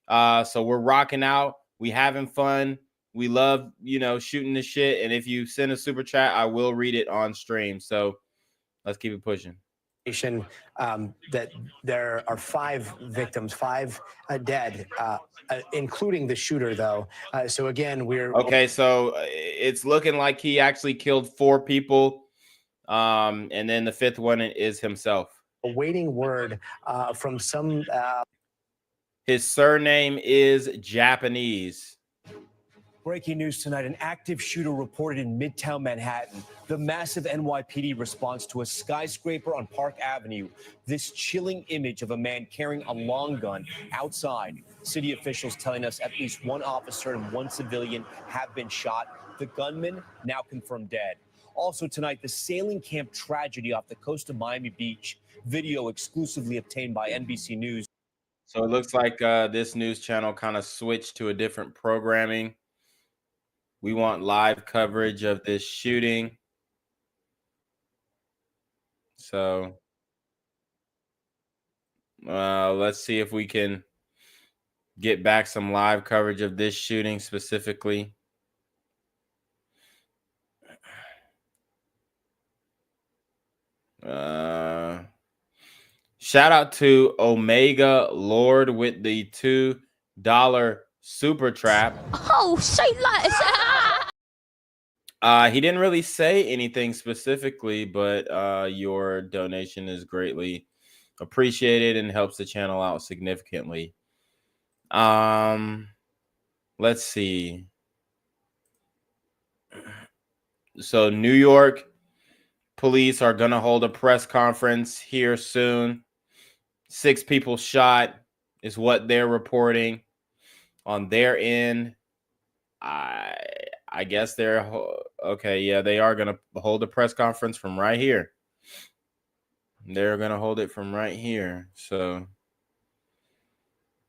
So we're rocking out. We having fun. We love, shooting the shit. And if you send a super chat, I will read it on stream. So let's keep it pushing. That there are 5 victims, 5 dead, including the shooter, though. So again, we're okay. So it's looking like he actually killed 4 people, and then the 5th one is himself. Awaiting word from some. His surname is Japanese. Breaking news tonight, an active shooter reported in Midtown Manhattan. The massive NYPD response to a skyscraper on Park Avenue. This chilling image of a man carrying a long gun outside. City officials telling us at least 1 officer and 1 civilian have been shot. The gunman now confirmed dead. Also tonight, the sailing camp tragedy off the coast of Miami Beach. Video exclusively obtained by NBC News. So it looks like this news channel kind of switched to a different programming. We want live coverage of this shooting. So let's see if we can get back some live coverage of this shooting specifically. Shout out to Omega Lord with the $2 super trap. Oh, say less. He didn't really say anything specifically, but your donation is greatly appreciated and helps the channel out significantly. Let's see. So New York police are going to hold a press conference here soon. 6 people shot is what they're reporting on their end. I guess they're okay. Yeah, they are going to hold a press conference from right here. They're going to hold it from right here. So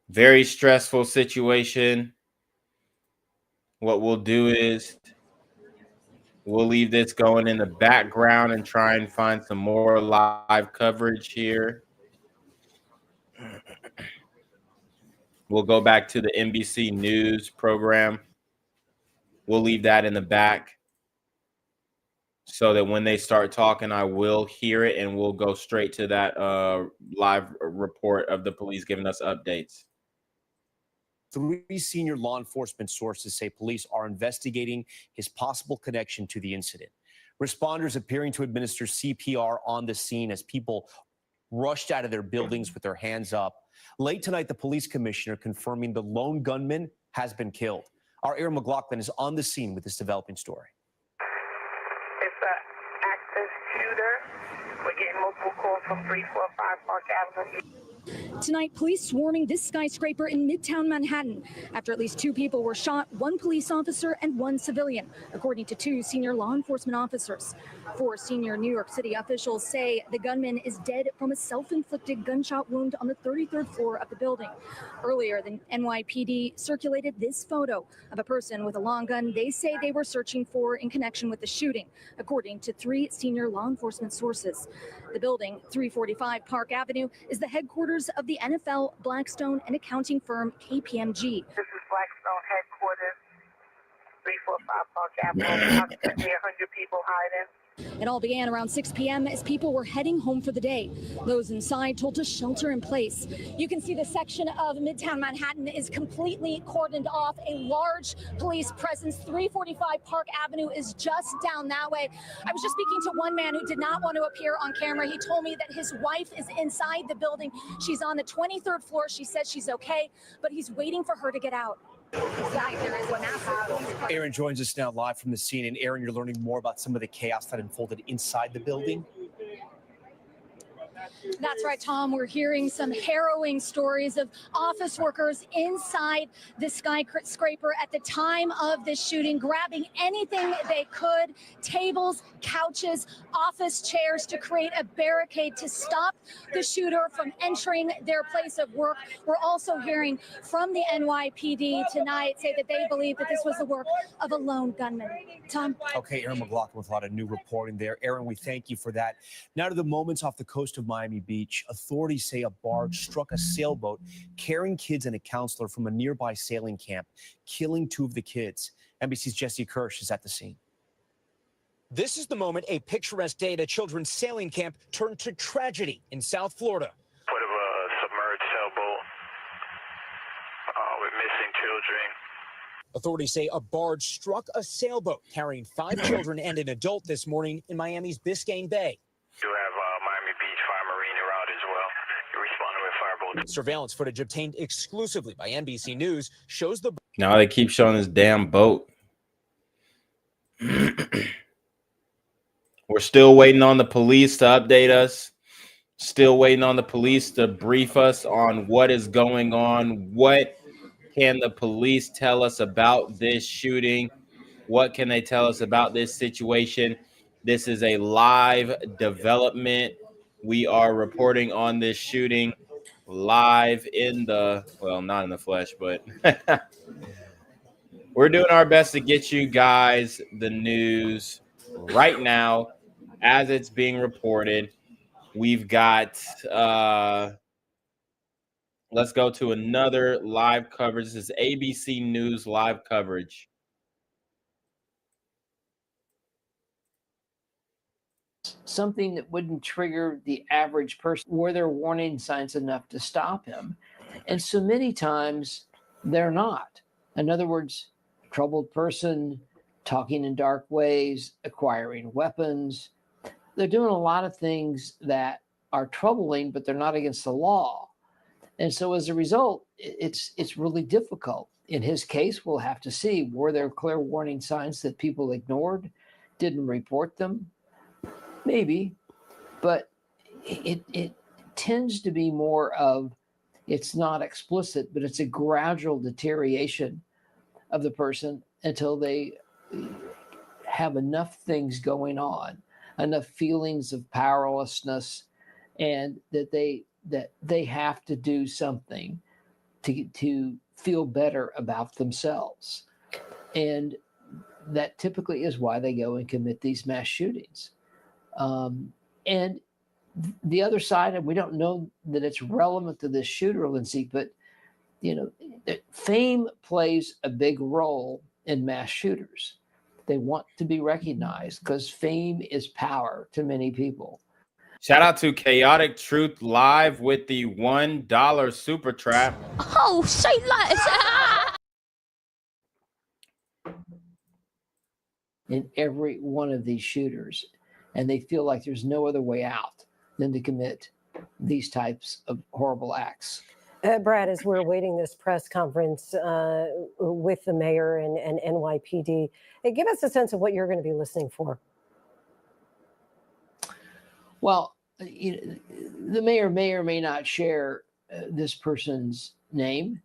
very stressful situation. What we'll do is we'll leave this going in the background and try and find some more live coverage here. We'll go back to the NBC News program. We'll leave that in the back so that when they start talking, I will hear it and we'll go straight to that live report of the police giving us updates. 3 senior law enforcement sources say police are investigating his possible connection to the incident. Responders appearing to administer CPR on the scene as people rushed out of their buildings with their hands up. Late tonight, the police commissioner confirming the lone gunman has been killed. Our Aaron McLaughlin is on the scene with this developing story. It's an active shooter. We're getting multiple calls from 345 Park Avenue. Tonight, police swarming this skyscraper in Midtown Manhattan after at least 2 people were shot, 1 police officer and 1 civilian, according to 2 senior law enforcement officers. 4 senior New York City officials say the gunman is dead from a self-inflicted gunshot wound on the 33rd floor of the building. Earlier, the NYPD circulated this photo of a person with a long gun they say they were searching for in connection with the shooting, according to 3 senior law enforcement sources. The building, 345 Park Avenue, is the headquarters of the NFL, Blackstone, and accounting firm KPMG. This is Blackstone headquarters, 345 Park Avenue. Approximately 100 people hiding. It all began around 6 p.m. as people were heading home for the day. Those inside told to shelter in place. You can see the section of Midtown Manhattan is completely cordoned off. A large police presence. 345 Park Avenue is just down that way. I was just speaking to one man who did not want to appear on camera. He told me that his wife is inside the building. She's on the 23rd floor. She says she's okay, but he's waiting for her to get out. There is a massive police Aaron joins us now live from the scene. And Aaron, you're learning more about some of the chaos that unfolded inside the building. That's right, Tom. We're hearing some harrowing stories of office workers inside the skyscraper at the time of this shooting, grabbing anything they could, tables, couches, office chairs, to create a barricade to stop the shooter from entering their place of work. We're also hearing from the NYPD tonight say that they believe that this was the work of a lone gunman. Tom? Okay, Aaron McLaughlin with a lot of new reporting there. Aaron, we thank you for that. Now to the moments off the coast of Miami Beach. Authorities say a barge struck a sailboat carrying kids and a counselor from a nearby sailing camp, killing 2 of the kids. NBC's Jesse Kirsch is at the scene. This is the moment a picturesque day at a children's sailing camp turned to tragedy in South Florida. Part of a submerged sailboat with missing children. Authorities say a barge struck a sailboat carrying 5 children and an adult this morning in Miami's Biscayne Bay. You have Miami Beach Fire Marine around as well. You're responding with fireboats. Surveillance footage obtained exclusively by NBC News shows the... Now they keep showing this damn boat. We're still waiting on the police to update us. Still waiting on the police to brief us on what is going on. What can the police tell us about this shooting? What can they tell us about this situation? This is a live development. We are reporting on this shooting live in the, well, not in the flesh, but we're doing our best to get you guys the news right now as it's being reported. We've got, let's go to another live coverage. This is ABC News live coverage. Something that wouldn't trigger the average person. Were there warning signs enough to stop him? And so many times they're not. In other words, troubled person, talking in dark ways, acquiring weapons. They're doing a lot of things that are troubling, but they're not against the law. And so as a result, it's really difficult. In his case, we'll have to see, were there clear warning signs that people ignored, didn't report them? Maybe, but it tends to be more of, it's not explicit, but it's a gradual deterioration of the person until they have enough things going on, enough feelings of powerlessness, and that they have to do something to feel better about themselves. And that typically is why they go and commit these mass shootings. And the other side, and we don't know that it's relevant to this shooter, Lindsay, but fame plays a big role in mass shooters. They want to be recognized because fame is power to many people. Shout out to Chaotic Truth Live with the $1 super trap. Oh, say less. In every one of these shooters, and they feel like there's no other way out than to commit these types of horrible acts. Brad, as we're awaiting this press conference with the mayor and NYPD, give us a sense of what you're going to be listening for. Well, the mayor may or may not share this person's name,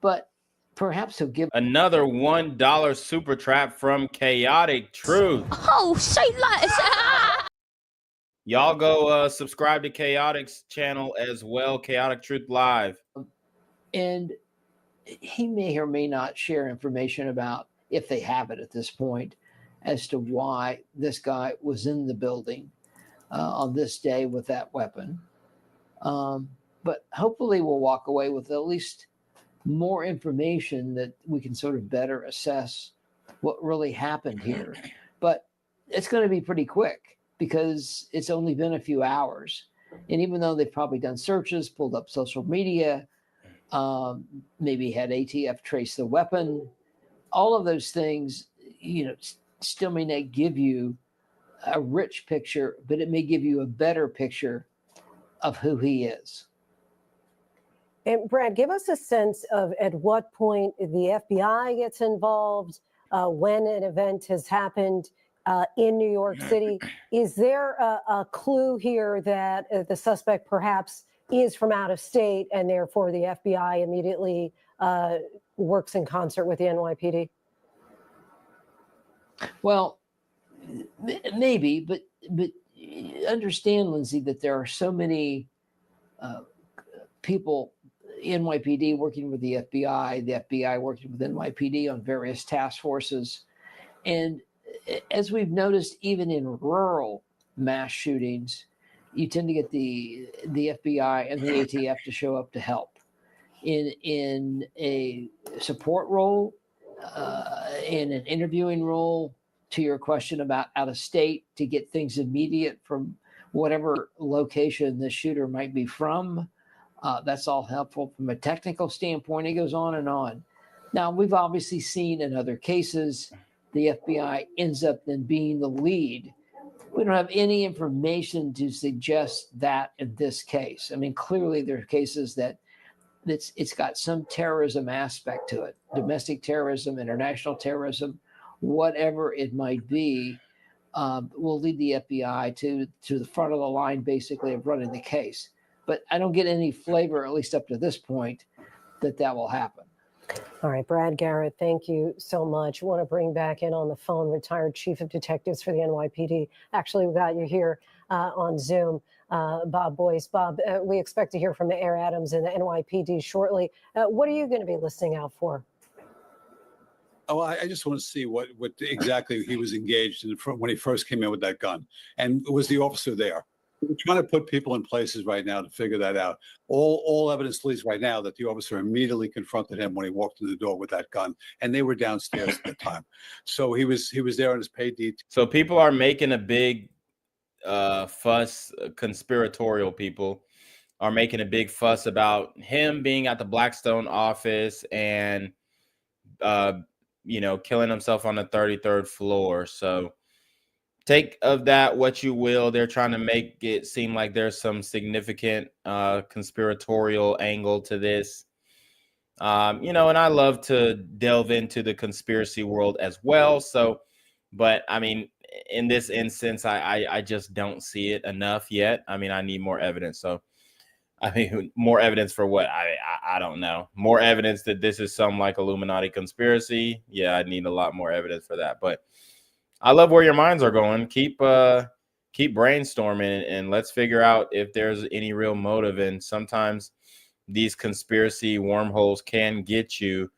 but perhaps he'll give another $1 super trap from Chaotic Truth. Oh, say less. Y'all go subscribe to Chaotic's channel as well, Chaotic Truth Live. And he may or may not share information about, if they have it at this point, as to why this guy was in the building on this day with that weapon. But hopefully we'll walk away with at least more information that we can sort of better assess what really happened here. But it's going to be pretty quick because it's only been a few hours. And even though they've probably done searches, pulled up social media, maybe had ATF trace the weapon, all of those things, still may not give you a rich picture, but it may give you a better picture of who he is. And Brad, give us a sense of at what point the FBI gets involved, when an event has happened in New York City. Is there a clue here that the suspect perhaps is from out of state and therefore the FBI immediately works in concert with the NYPD? Well, maybe, but understand, Lindsay, that there are so many people, NYPD working with the FBI working with NYPD on various task forces. And as we've noticed, even in rural mass shootings, you tend to get the FBI and the ATF to show up to help in a support role, in an interviewing role, to your question about out of state, to get things immediate from whatever location the shooter might be from. That's all helpful from a technical standpoint. It goes on and on. Now, we've obviously seen in other cases, the FBI ends up then being the lead. We don't have any information to suggest that in this case. I mean, clearly there are cases that it's got some terrorism aspect to it, domestic terrorism, international terrorism, whatever it might be, will lead the FBI to the front of the line, basically, of running the case. But I don't get any flavor, at least up to this point, that will happen. All right, Brad Garrett, thank you so much. I want to bring back in on the phone retired chief of detectives for the NYPD. Actually, we got you here on Zoom, Bob Boyce. Bob, we expect to hear from Mayor Adams and the NYPD shortly. What are you going to be listening out for? Oh, I just want to see what exactly he was engaged in when he first came in with that gun. And was the officer there? We're trying to put people in places right now to figure that out. All evidence leads right now that the officer immediately confronted him when he walked in the door with that gun, and they were downstairs at the time. So he was there on his paid detail. So people are making a big fuss. Conspiratorial people are making a big fuss about him being at the Blackstone office and killing himself on the 33rd floor. So take of that what you will. They're trying to make it seem like there's some significant conspiratorial angle to this. And I love to delve into the conspiracy world as well. So, but I mean, in this instance, I just don't see it enough yet. I mean, I need more evidence. So, I mean, more evidence for what? I don't know. More evidence that this is some like Illuminati conspiracy. Yeah, I need a lot more evidence for that. But I love where your minds are going. Keep brainstorming and let's figure out if there's any real motive. And sometimes these conspiracy wormholes can get you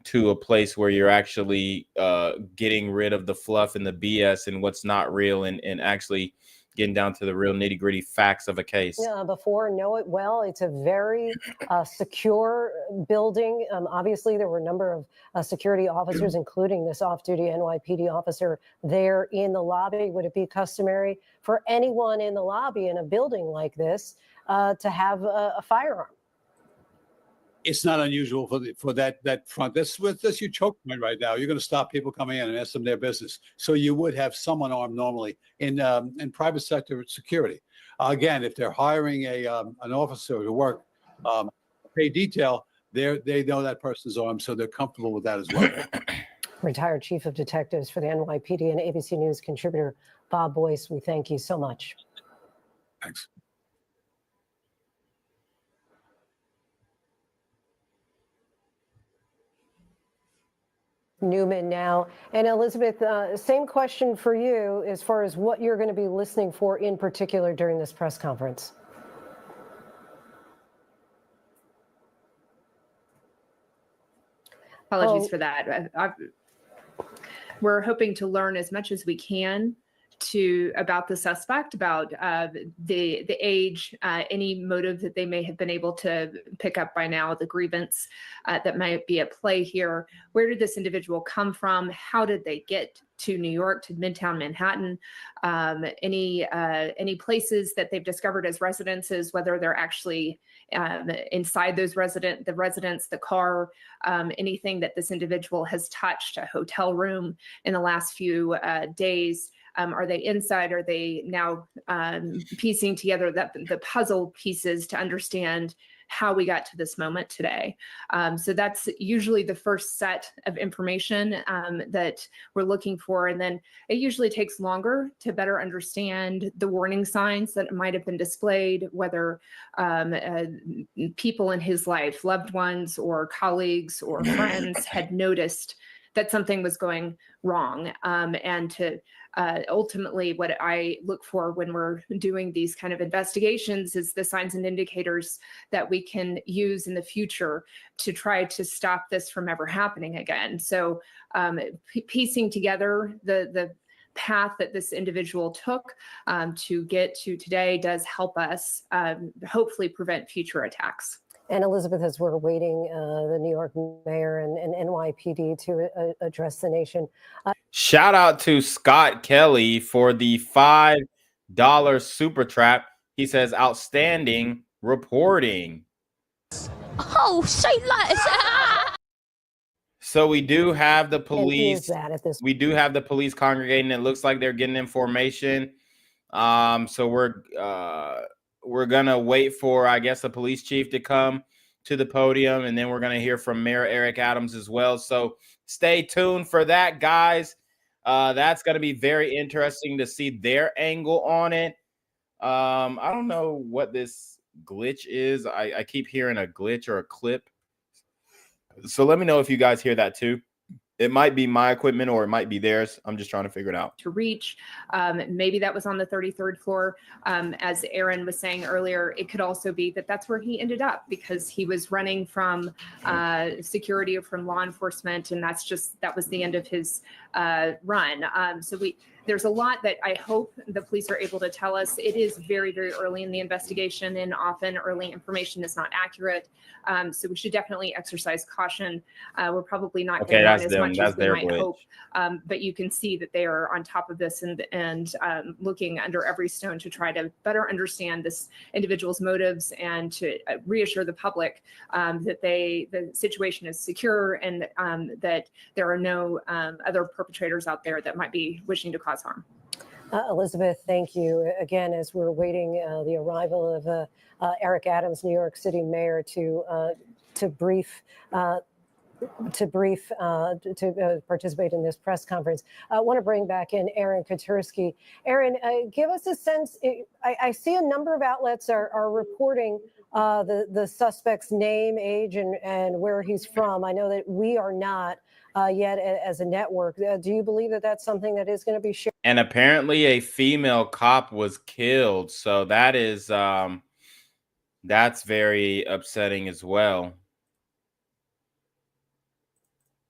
to a place where you're actually getting rid of the fluff and the BS and what's not real and actually getting down to the real nitty gritty facts of a case. Before, know it well. It's a very secure building. Obviously, there were a number of security officers, including this off-duty NYPD officer there in the lobby. Would it be customary for anyone in the lobby in a building like this to have a firearm? It's not unusual for that front. That's your choke point right now. You're going to stop people coming in and ask them their business. So you would have someone armed normally in private sector security. Again, if they're hiring an officer to work pay detail, they know that person's armed, so they're comfortable with that as well. Retired chief of detectives for the NYPD and ABC News contributor Bob Boyce, we thank you so much. Thanks. Newman now. And Elizabeth, same question for you as far as what you're going to be listening for in particular during this press conference. Apologies for that. We're hoping to learn as much as we can about the suspect, about the age, any motive that they may have been able to pick up by now, the grievance that might be at play here. Where did this individual come from? How did they get to New York, to Midtown Manhattan? Any places that they've discovered as residences, whether they're actually inside those the residence, the car, anything that this individual has touched, a hotel room in the last few days. Are they inside? Are they now piecing together the puzzle pieces to understand how we got to this moment today. So that's usually the first set of information that we're looking for. And then it usually takes longer to better understand the warning signs that might have been displayed, whether people in his life, loved ones or colleagues or friends had noticed that something was going wrong. And to ultimately, what I look for when we're doing these kind of investigations is the signs and indicators that we can use in the future to try to stop this from ever happening again. So piecing together the path that this individual took to get to today does help us hopefully prevent future attacks. And Elizabeth, as we're waiting, the New York mayor and NYPD to address the nation. Shout out to Scott Kelly for the $5 super trap. He says, outstanding reporting. Oh, say less. So we do have the police. We do have the police congregating. It looks like they're getting information. So we're gonna wait for, I guess, the police chief to come to the podium, and then we're gonna hear from Mayor Eric Adams as well. So stay tuned for that, guys. That's gonna be very interesting to see their angle on it. I don't know what this glitch is. I keep hearing a glitch or a clip. So let me know if you guys hear that too. It might be my equipment or it might be theirs. I'm just trying to figure it out. To reach, maybe that was on the 33rd floor. As Aaron was saying earlier, it could also be that that's where he ended up because he was running from security or from law enforcement, and that was the end of his run. So there's a lot that I hope the police are able to tell us. It is very, very early in the investigation, and often early information is not accurate. So we should definitely exercise caution. We're probably not going to learn as much as we might hope, but you can see that they are on top of this and looking under every stone to try to better understand this individual's motives and to reassure the public that the situation is secure and that there are no other perpetrators out there that might be wishing to cause harm. Elizabeth, thank you. Again, as we're waiting the arrival of Eric Adams, New York City mayor, to participate in this press conference. I want to bring back in Aaron Katursky. Aaron, give us a sense. I see a number of outlets are reporting the suspect's name, age, and where he's from. I know that we are not yet as a network. Do you believe that that's something that is going to be shared? And apparently a female cop was killed. So that is that's very upsetting as well.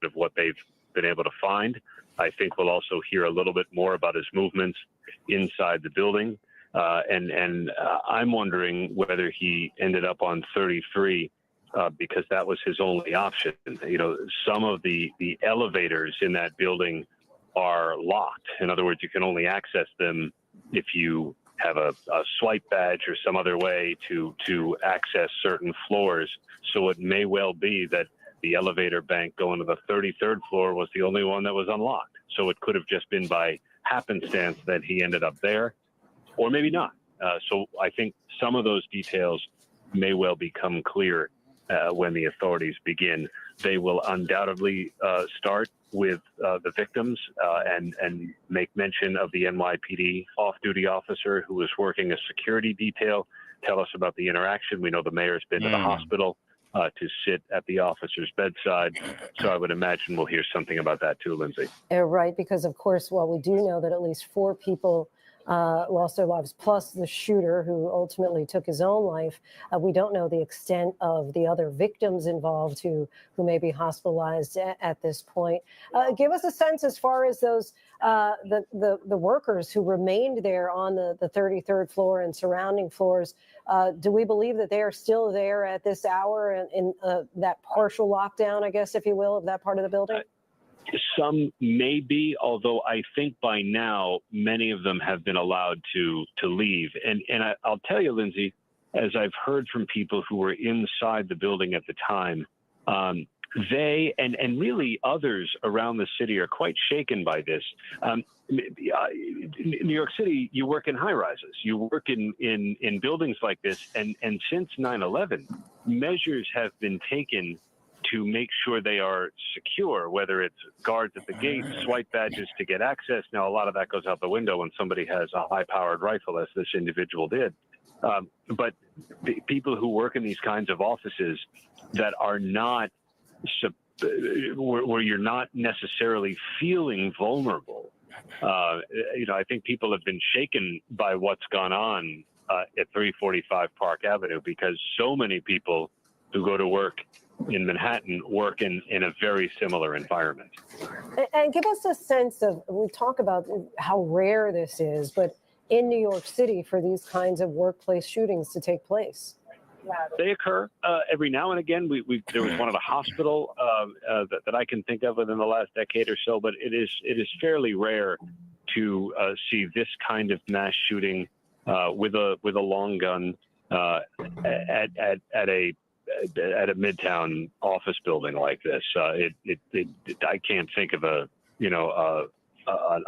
Of what they've been able to find. I think we'll also hear a little bit more about his movements inside the building. And I'm wondering whether he ended up on 33 because that was his only option. You know, some of the elevators in that building are locked. In other words, you can only access them if you have a swipe badge or some other way to access certain floors. So it may well be that the elevator bank going to the 33rd floor was the only one that was unlocked. So it could have just been by happenstance that he ended up there, or maybe not. So I think some of those details may well become clear when the authorities begin. They will undoubtedly start with the victims and make mention of the NYPD off-duty officer who was working a security detail. Tell us about the interaction. We know the mayor's been to the hospital to sit at the officer's bedside. So I would imagine we'll hear something about that too, Lindsay. Right, because of course, while we do know that at least 4 people lost their lives, plus the shooter who ultimately took his own life, we don't know the extent of the other victims involved who may be hospitalized at this point. Give us a sense as far as those the workers who remained there on the 33rd floor and surrounding floors. Do we believe that they are still there at this hour in that partial lockdown, I guess, if you will, of that part of the building? Some may be, although I think by now many of them have been allowed to leave. And I'll tell you, Lindsay, as I've heard from people who were inside the building at the time, they and really others around the city are quite shaken by this. New York City, you work in high rises, you work in buildings like this, and since 9/11, measures have been taken to make sure they are secure, whether it's guards at the gate, swipe badges to get access. Now, a lot of that goes out the window when somebody has a high-powered rifle, as this individual did. But people who work in these kinds of offices that are not, where you're not necessarily feeling vulnerable, I think people have been shaken by what's gone on at 345 Park Avenue, because so many people who go to work in Manhattan work in a very similar environment. And give us a sense of, we talk about how rare this is, but in New York City for these kinds of workplace shootings to take place. They occur every now and again. There was one at a hospital that I can think of within the last decade or so, but it is fairly rare to see this kind of mass shooting with a long gun at a midtown office building like this. I can't think of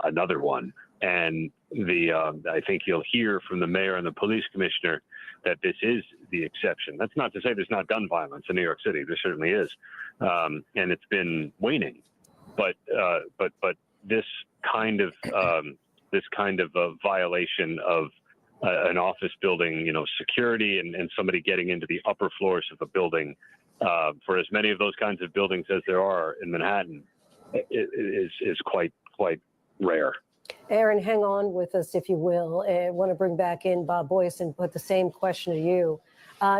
another one. And I think you'll hear from the mayor and the police commissioner that this is the exception. That's not to say there's not gun violence in New York City. There certainly is, and it's been waning. But this kind of a violation of an office building, security and somebody getting into the upper floors of a building, for as many of those kinds of buildings as there are in Manhattan, is quite rare. Aaron, hang on with us, if you will. I want to bring back in Bob Boyce and put the same question to you.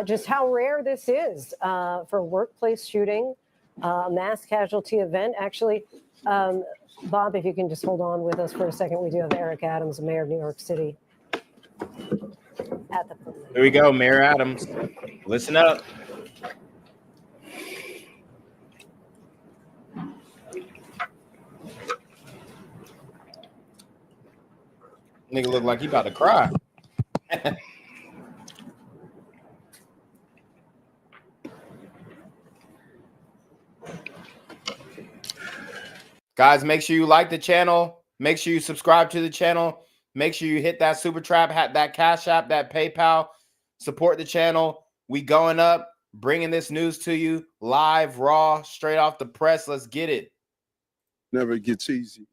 Just how rare this is for a workplace shooting, mass casualty event. Actually, Bob, if you can just hold on with us for a second. We do have Eric Adams, Mayor of New York City. Here we go, Mayor Adams. Listen up. Nigga look like he about to cry. Guys, make sure you like the channel. Make sure you subscribe to the channel. Make sure you hit that super trap, that Cash App, that PayPal. Support the channel. We going up, bringing this news to you live, raw, straight off the press. Let's get it. Never gets easy.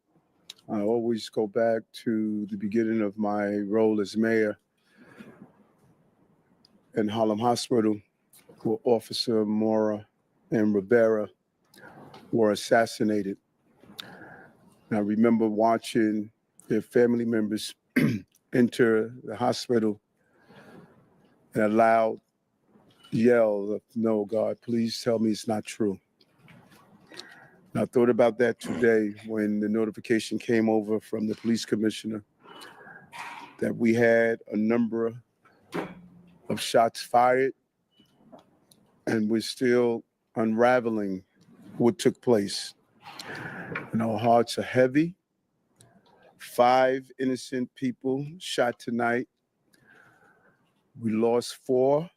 I always go back to the beginning of my role as mayor in Harlem Hospital, where Officer Mora and Rivera were assassinated. And I remember watching their family members enter the hospital and a loud yell of, "No, God, please tell me it's not true." And I thought about that today when the notification came over from the police commissioner that we had a number of shots fired, and we're still unraveling what took place. And our hearts are heavy. 5 innocent people shot tonight. We lost 4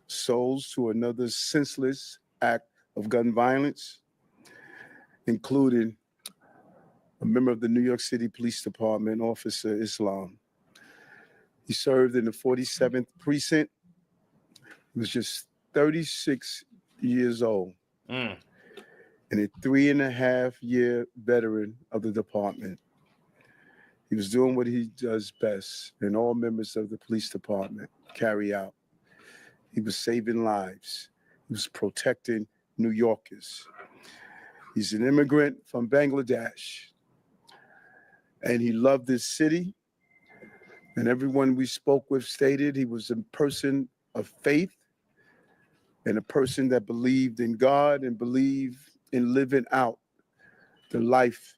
souls to another senseless act of gun violence, including a member of the New York City Police Department, Officer Islam. He served in the 47th Precinct. He was just 36 years old and a 3.5-year veteran of the department. He was doing what he does best, and all members of the police department carry out. He was saving lives. He was protecting New Yorkers. He's an immigrant from Bangladesh, and he loved this city. And everyone we spoke with stated he was a person of faith and a person that believed in God and believed in living out the life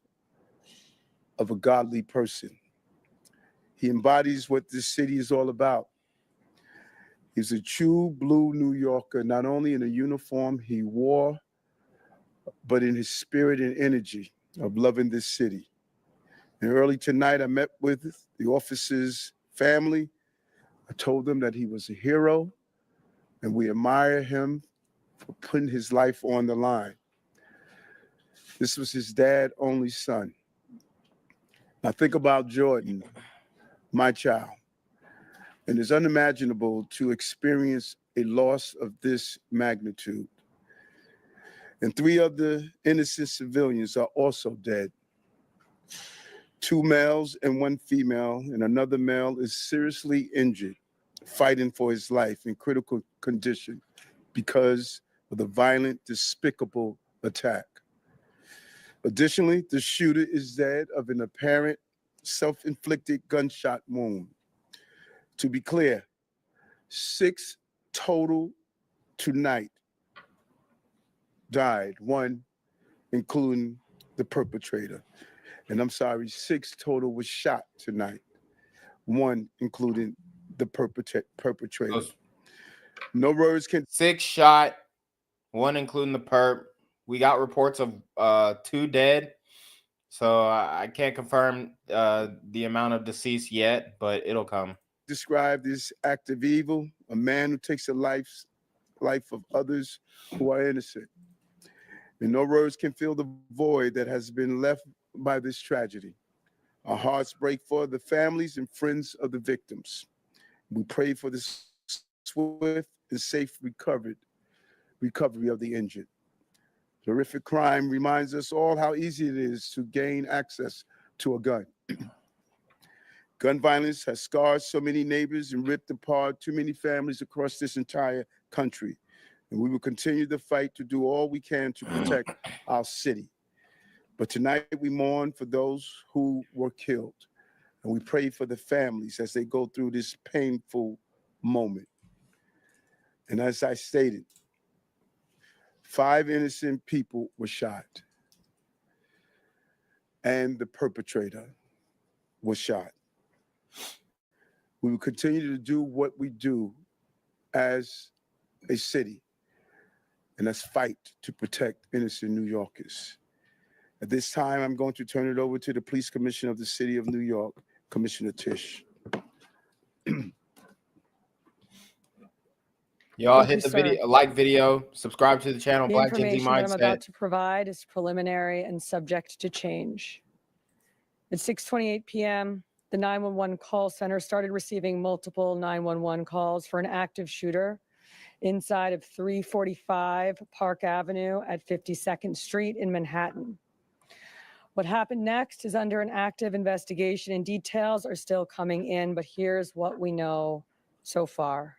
of a godly person. He embodies what this city is all about. He's a true blue New Yorker, not only in the uniform he wore, but in his spirit and energy of loving this city. And early tonight, I met with the officer's family. I told them that he was a hero and we admire him for putting his life on the line. This was his dad's only son. Now think about Jordan, my child, and it's unimaginable to experience a loss of this magnitude. And 3 of the innocent civilians are also dead. 2 males and 1 female, and another male is seriously injured, fighting for his life in critical condition because of the violent, despicable attack. Additionally, the shooter is dead of an apparent self-inflicted gunshot wound. To be clear, 6 total tonight died, 1 including the perpetrator. And I'm sorry, 6 total was shot tonight, 1 including the perpetrator. No words can. 6 shot, 1 including the perp. We got reports of 2 dead, so I can't confirm the amount of deceased yet, but it'll come. Describe this act of evil, a man who takes the life of others who are innocent. And no words can fill the void that has been left by this tragedy. Our hearts break for the families and friends of the victims. We pray for the swift and safe recovery of the injured. Horrific crime reminds us all how easy it is to gain access to a gun. Gun violence has scarred so many neighbors and ripped apart too many families across this entire country. And we will continue the fight to do all we can to protect our city. But tonight we mourn for those who were killed. And we pray for the families as they go through this painful moment. And as I stated, 5 innocent people were shot. And the perpetrator was shot. We will continue to do what we do as a city, and that's fight to protect innocent New Yorkers. At this time, I'm going to turn it over to the Police Commissioner of the City of New York, Commissioner Tisch. Y'all hit the video, like video, subscribe to the channel, The Black Gen Z information that I'm about Mindset. to provide is preliminary and subject to change. At 6:28 p.m., the 911 call center started receiving multiple 911 calls for an active shooter inside of 345 Park Avenue at 52nd Street in Manhattan. What happened next is under an active investigation and details are still coming in, but here's what we know so far.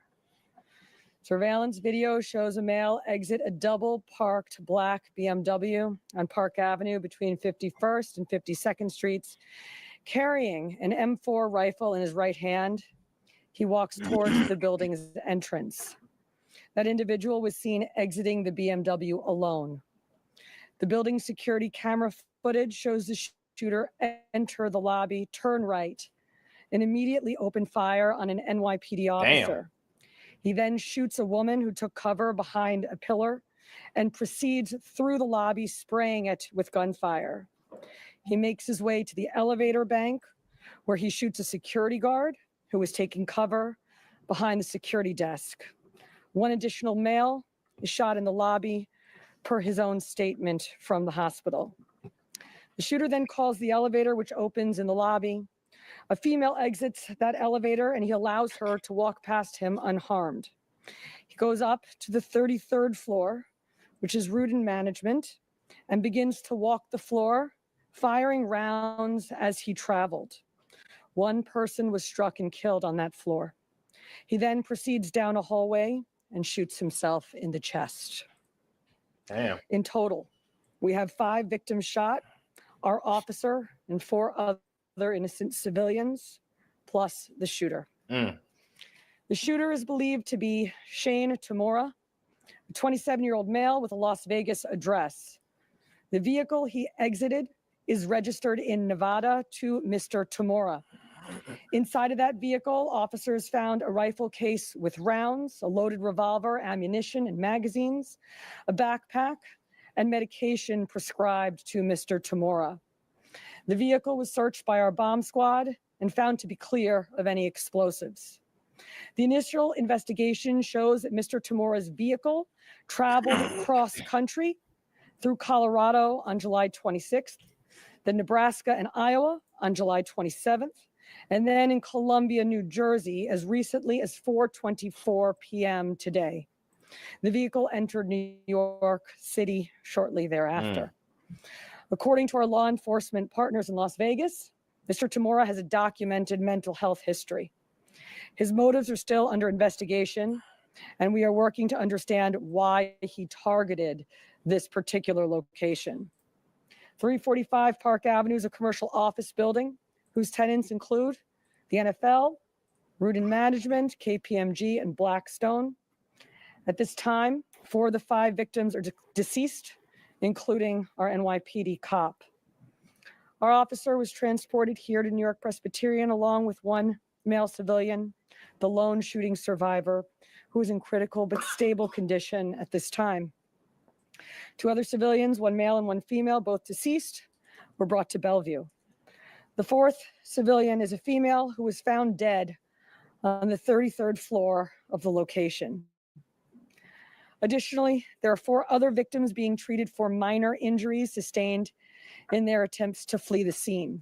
Surveillance video shows a male exit a double-parked black BMW on Park Avenue between 51st and 52nd Streets, carrying an M4 rifle in his right hand. He walks towards the building's entrance. That individual was seen exiting the BMW alone. The building's security camera footage shows the shooter enter the lobby, turn right, and immediately open fire on an NYPD officer. He then shoots a woman who took cover behind a pillar and proceeds through the lobby, spraying it with gunfire. He makes his way to the elevator bank, where he shoots a security guard who was taking cover behind the security desk. 1 additional male is shot in the lobby, per his own statement from the hospital. The shooter then calls the elevator, which opens in the lobby. A female exits that elevator and he allows her to walk past him unharmed. He goes up to the 33rd floor, which is route and management, and begins to walk the floor, firing rounds as he traveled. 1 person was struck and killed on that floor. He then proceeds down a hallway and shoots himself in the chest. Damn. In total, we have 5 victims shot, our officer and 4 other innocent civilians, plus the shooter. The shooter is believed to be Shane Tamura, a 27-year-old male with a Las Vegas address. The vehicle he exited is registered in Nevada to Mr. Tamura. Inside of that vehicle, officers found a rifle case with rounds, a loaded revolver, ammunition, and magazines, a backpack, and medication prescribed to Mr. Tamura. The vehicle was searched by our bomb squad and found to be clear of any explosives. The initial investigation shows that Mr. Tamura's vehicle traveled cross country through Colorado on July 26th, then Nebraska and Iowa on July 27th, and then in Columbia, New Jersey, as recently as 4:24 p.m. today. The vehicle entered New York City shortly thereafter. According to our law enforcement partners in Las Vegas, Mr. Tamura has a documented mental health history. His motives are still under investigation, and we are working to understand why he targeted this particular location. 345 Park Avenue is a commercial office building whose tenants include the NFL, Rudin Management, KPMG, and Blackstone. At this time, 4 of the 5 victims are deceased, including our NYPD cop. Our officer was transported here to New York Presbyterian along with 1 male civilian, the lone shooting survivor, who is in critical but stable condition at this time. 2 other civilians, 1 male and 1 female, both deceased, were brought to Bellevue. The 4th civilian is a female who was found dead on the 33rd floor of the location. Additionally, there are 4 other victims being treated for minor injuries sustained in their attempts to flee the scene.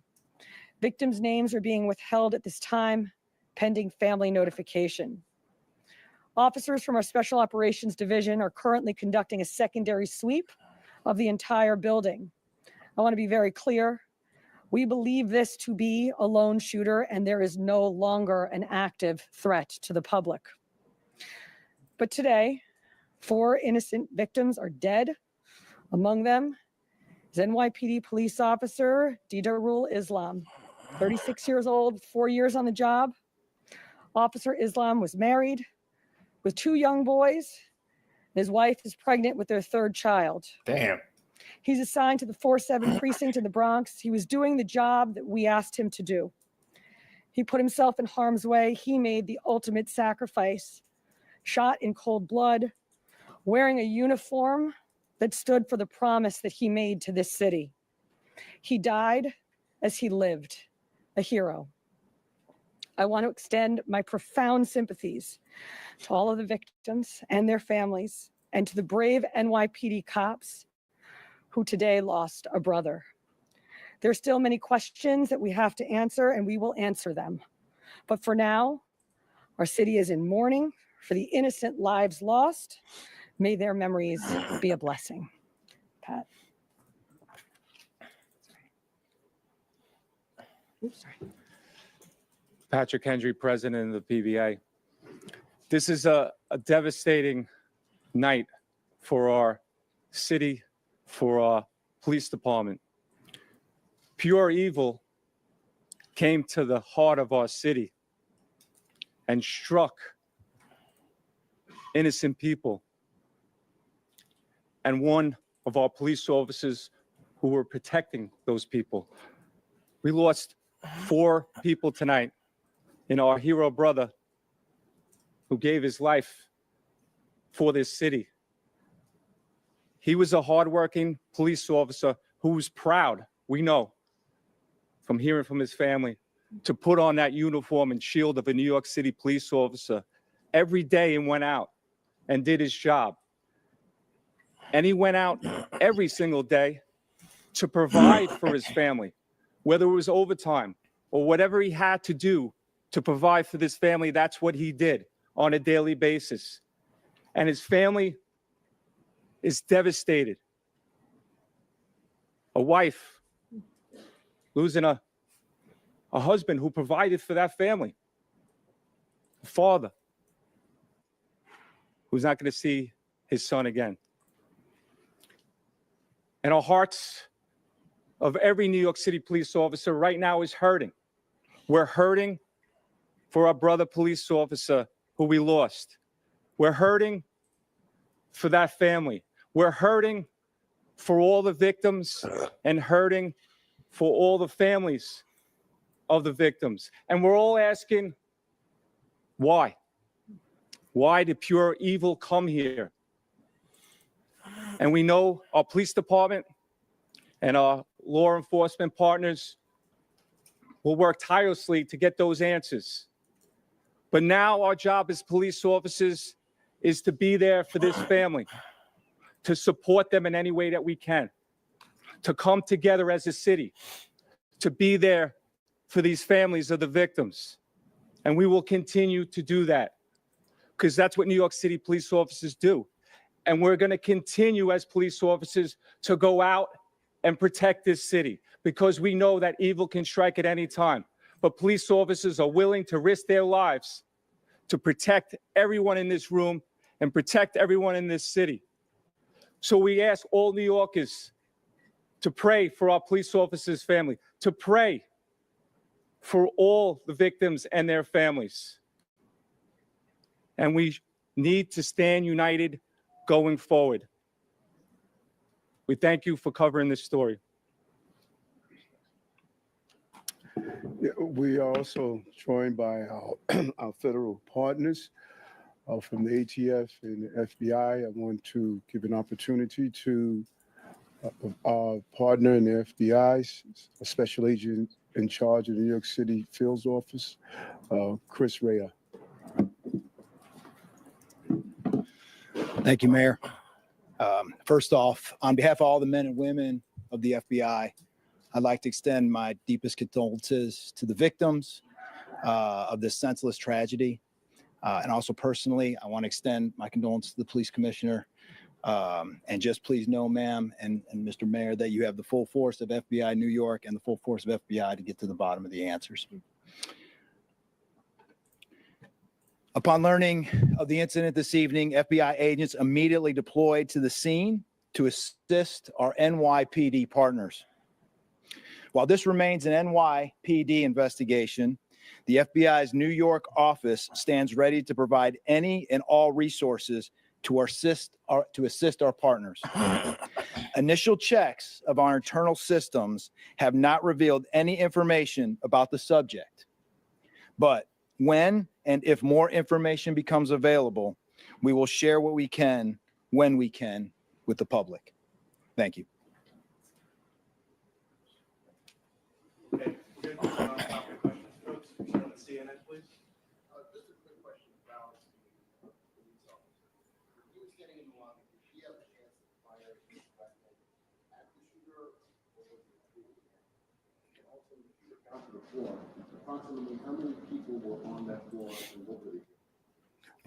Victims' names are being withheld at this time, pending family notification. Officers from our Special Operations Division are currently conducting a secondary sweep of the entire building. I want to be very clear. We believe this to be a lone shooter, and there is no longer an active threat to the public. But today, 4 innocent victims are dead. Among them is NYPD police officer Didarul Islam, 36 years old, 4 years on the job. Officer Islam was married with 2 young boys. His wife is pregnant with their 3rd child. Damn. He's assigned to the 4-7 precinct in the Bronx. He was doing the job that we asked him to do. He put himself in harm's way. He made the ultimate sacrifice, shot in cold blood, wearing a uniform that stood for the promise that he made to this city. He died as he lived, a hero. I want to extend my profound sympathies to all of the victims and their families, and to the brave NYPD cops who today lost a brother. There are still many questions that we have to answer, and we will answer them. But for now, our city is in mourning for the innocent lives lost. May their memories be a blessing. Pat. Oops, sorry. Patrick Hendry, president of the PBA. This is a devastating night for our city, for our police department. Pure evil came to the heart of our city and struck innocent people. And one of our police officers who were protecting those people. We lost 4 people tonight in our hero brother who gave his life for this city. He was a hardworking police officer who was proud, we know, from hearing from his family, to put on that uniform and shield of a New York City police officer every day and went out and did his job. And he went out every single day to provide for his family, whether it was overtime or whatever he had to do to provide for this family. That's what he did on a daily basis. And his family is devastated. A wife losing a husband who provided for that family. A father who's not going to see his son again. And our hearts of every New York City police officer right now is hurting. We're hurting for our brother police officer who we lost. We're hurting for that family. We're hurting for all the victims and hurting for all the families of the victims. And we're all asking, why? Why did pure evil come here? And we know our police department and our law enforcement partners will work tirelessly to get those answers. But now our job as police officers is to be there for this family, to support them in any way that we can, to come together as a city, to be there for these families of the victims. And we will continue to do that because that's what New York City police officers do. And we're going to continue as police officers to go out and protect this city because we know that evil can strike at any time. But police officers are willing to risk their lives to protect everyone in this room and protect everyone in this city. So we ask all New Yorkers to pray for our police officers' family, to pray for all the victims and their families. And we need to stand united going forward. We thank you for covering this story. Yeah, we are also joined by our federal partners from the ATF and the FBI. I want to give an opportunity to our partner in the FBI, a special agent in charge of the New York City Field Office, Chris Rea. Thank you, Mayor. First off, on behalf of all the men and women of the FBI, I'd like to extend my deepest condolences to the victims of this senseless tragedy. And also personally, I want to extend my condolences to the police commissioner. And just please know, ma'am and Mr. Mayor, that you have the full force of FBI New York and the full force of FBI to get to the bottom of the answers. Upon learning of the incident this evening, FBI agents immediately deployed to the scene to assist our NYPD partners. While this remains an NYPD investigation, the FBI's New York office stands ready to provide any and all resources to assist our partners. Initial checks of our internal systems have not revealed any information about the subject. But when and if more information becomes available, we will share what we can, when we can, with the public. Thank you. Approximately how many people were on that floor and what were they?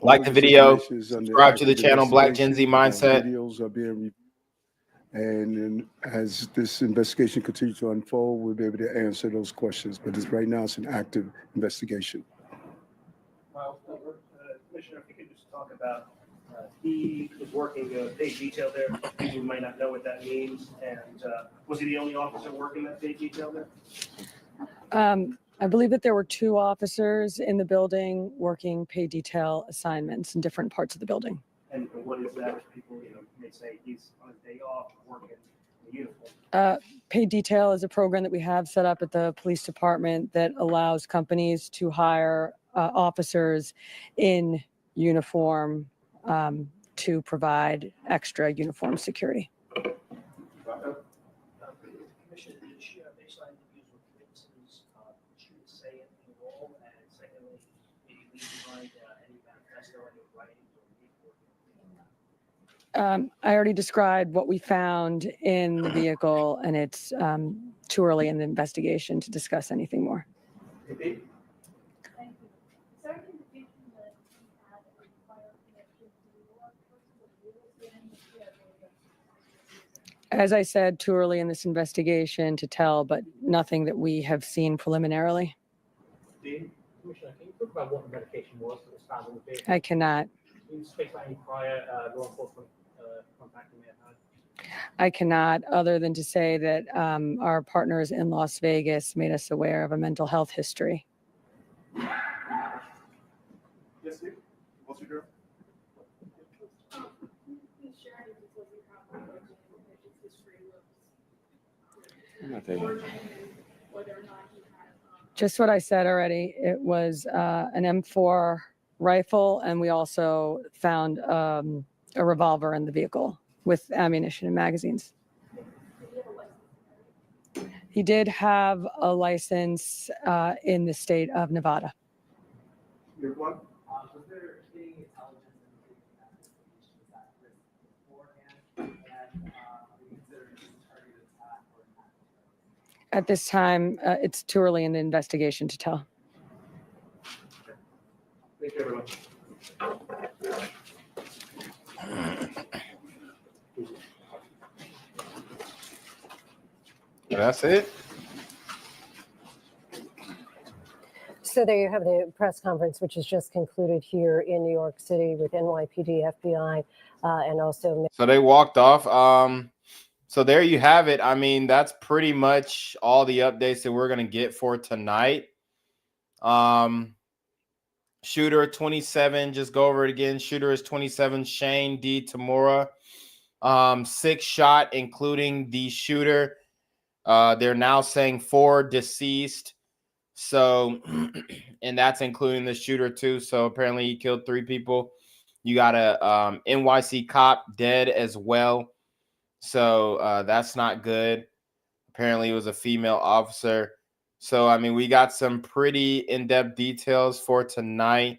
Like the video, subscribe to the channel Black Gen Z Mindset. Videos are being reviewed. And then as this investigation continues to unfold, we'll be able to answer those questions. But right now, it's an active investigation. Commissioner, if you could just talk about, he was working day detail there. People might not know what that means. And was he the only officer working that day detail there? I believe that there were 2 officers in the building working pay detail assignments in different parts of the building. And what is that? People, may say he's on his day off working in the uniform. Pay detail is a program that we have set up at the police department that allows companies to hire officers in uniform to provide extra uniform security. I already described what we found in the vehicle, and it's too early in the investigation to discuss anything more. As I said, too early in this investigation to tell, but nothing that we have seen preliminarily. Commissioner, can you talk about what the medication was that was found in the vehicle? I cannot. Can you speak about any prior law enforcement contact you may have had? I cannot, other than to say that our partners in Las Vegas made us aware of a mental health history. Yes, sir. What's your girl? Just what I said already. It was an M4 rifle, and we also found a revolver in the vehicle with ammunition and magazines. He did have a license in the state of Nevada. Your one? Was there any intelligence indicating that this location was at risk beforehand, and we consider this a targeted attack or an act of terrorism? At this time, it's too early in the investigation to tell. Thank you, everyone. That's it. So there you have the press conference, which is just concluded here in New York City with NYPD, FBI, and also. So they walked off. So there you have it. I mean, that's pretty much all the updates that we're going to get for tonight. Shooter 27, just go over it again. Shooter is 27, Shane D. Tamura. 6 shot, including the shooter. They're now saying 4 deceased. So, and that's including the shooter too. So apparently he killed 3 people. You got a NYC cop dead as well. So that's not good. Apparently it was a female officer. So, I mean, we got some pretty in-depth details for tonight.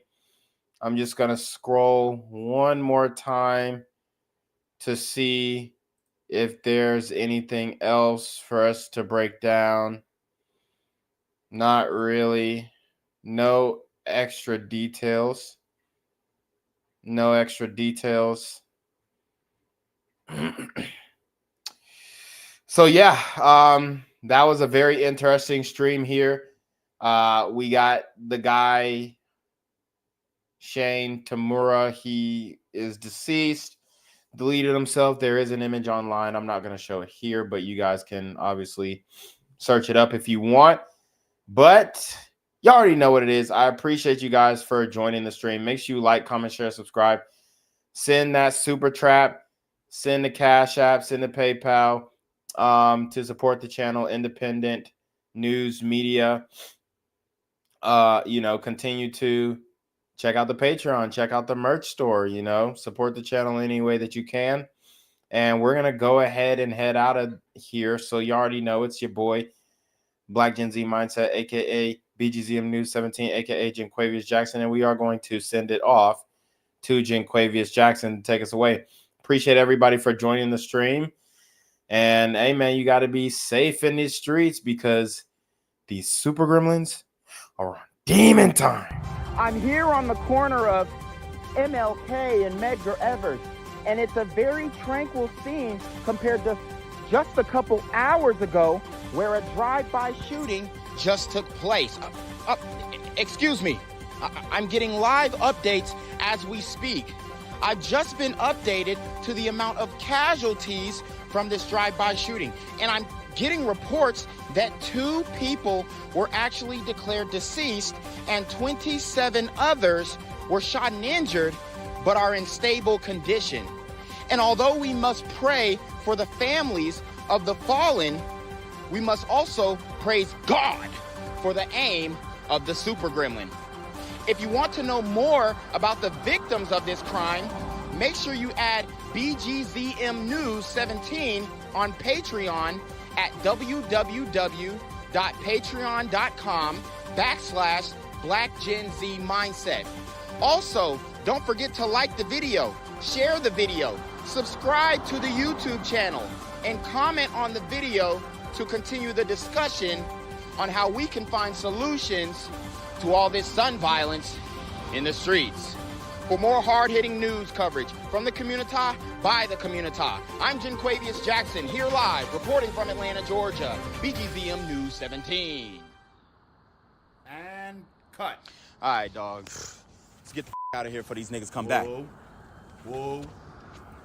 I'm just going to scroll one more time to see if there's anything else for us to break down. Not really. No extra details. No extra details. So, yeah, that was a very interesting stream here. We got the guy, Shane Tamura. He is deceased, deleted himself. There is an image online. I'm not going to show it here, but you guys can obviously search it up if you want. But you already know what it is. I appreciate you guys for joining the stream. Make sure you like, comment, share, subscribe. Send that super trap. Send the Cash App. Send the PayPal to support the channel. Independent news media. Continue to check out the Patreon. Check out the merch store. Support the channel any way that you can. And we're going to go ahead and head out of here. So you already know it's your boy, Black Gen Z Mindset, a.k.a. BGZM News 17, a.k.a. Jenquavius Jackson. And we are going to send it off to Jenquavius Jackson to take us away. Appreciate everybody for joining the stream. And, hey, man, you got to be safe in these streets because these super gremlins are on demon time. I'm here on the corner of MLK and Medgar Evers, and it's a very tranquil scene compared to just a couple hours ago where a drive-by shooting just took place. Excuse me, I'm getting live updates as we speak. I've just been updated to the amount of casualties from this drive-by shooting, and I'm getting reports that 2 people were actually declared deceased and 27 others were shot and injured but are in stable condition. And although we must pray for the families of the fallen, we must also praise God for the aim of the super gremlin. If you want to know more about the victims of this crime, make sure you add BGZM News 17 on Patreon at www.patreon.com/BlackGenZMindset. Also, don't forget to like the video, share the video, subscribe to the YouTube channel, and comment on the video to continue the discussion on how we can find solutions to all this gun violence in the streets. For more hard-hitting news coverage from the community, by the community, I'm Jenquavius Jackson, here live, reporting from Atlanta, Georgia, BGZM News 17. And cut. All right, dog. Let's get the out of here before these niggas come back. Whoa.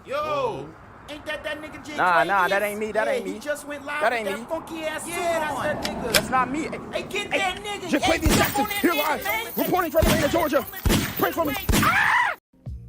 Yo. Ain't that nigga J? Nah, that ain't me. That ain't me. He just went live That with ain't that me. funky ass Yeah, suit that's on. that nigga. That's not me. Hey, get that nigga. Jenquavius Jackson, here live, reporting from Atlanta, Georgia. Pray for me.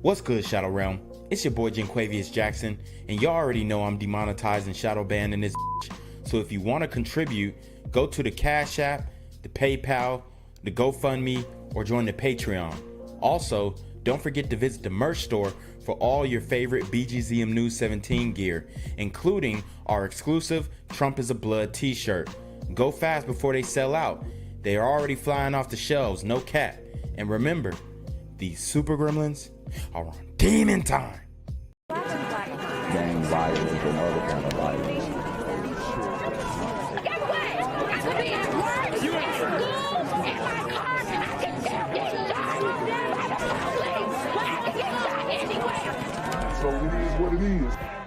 What's good, Shadow Realm? It's your boy Jenquavius Jackson, and y'all already know I'm demonetized and shadow banned in this bitch. So if you want to contribute, go to the Cash App, the PayPal, the GoFundMe, or join the Patreon. Also, don't forget to visit the merch store for all your favorite BGZM News 17 gear, including our exclusive Trump is a Blood t-shirt. Go fast before they sell out. They are already flying off the shelves, no cap. And remember, these super gremlins are on demon time. Gang violence and other kind of violence. So it is what it is.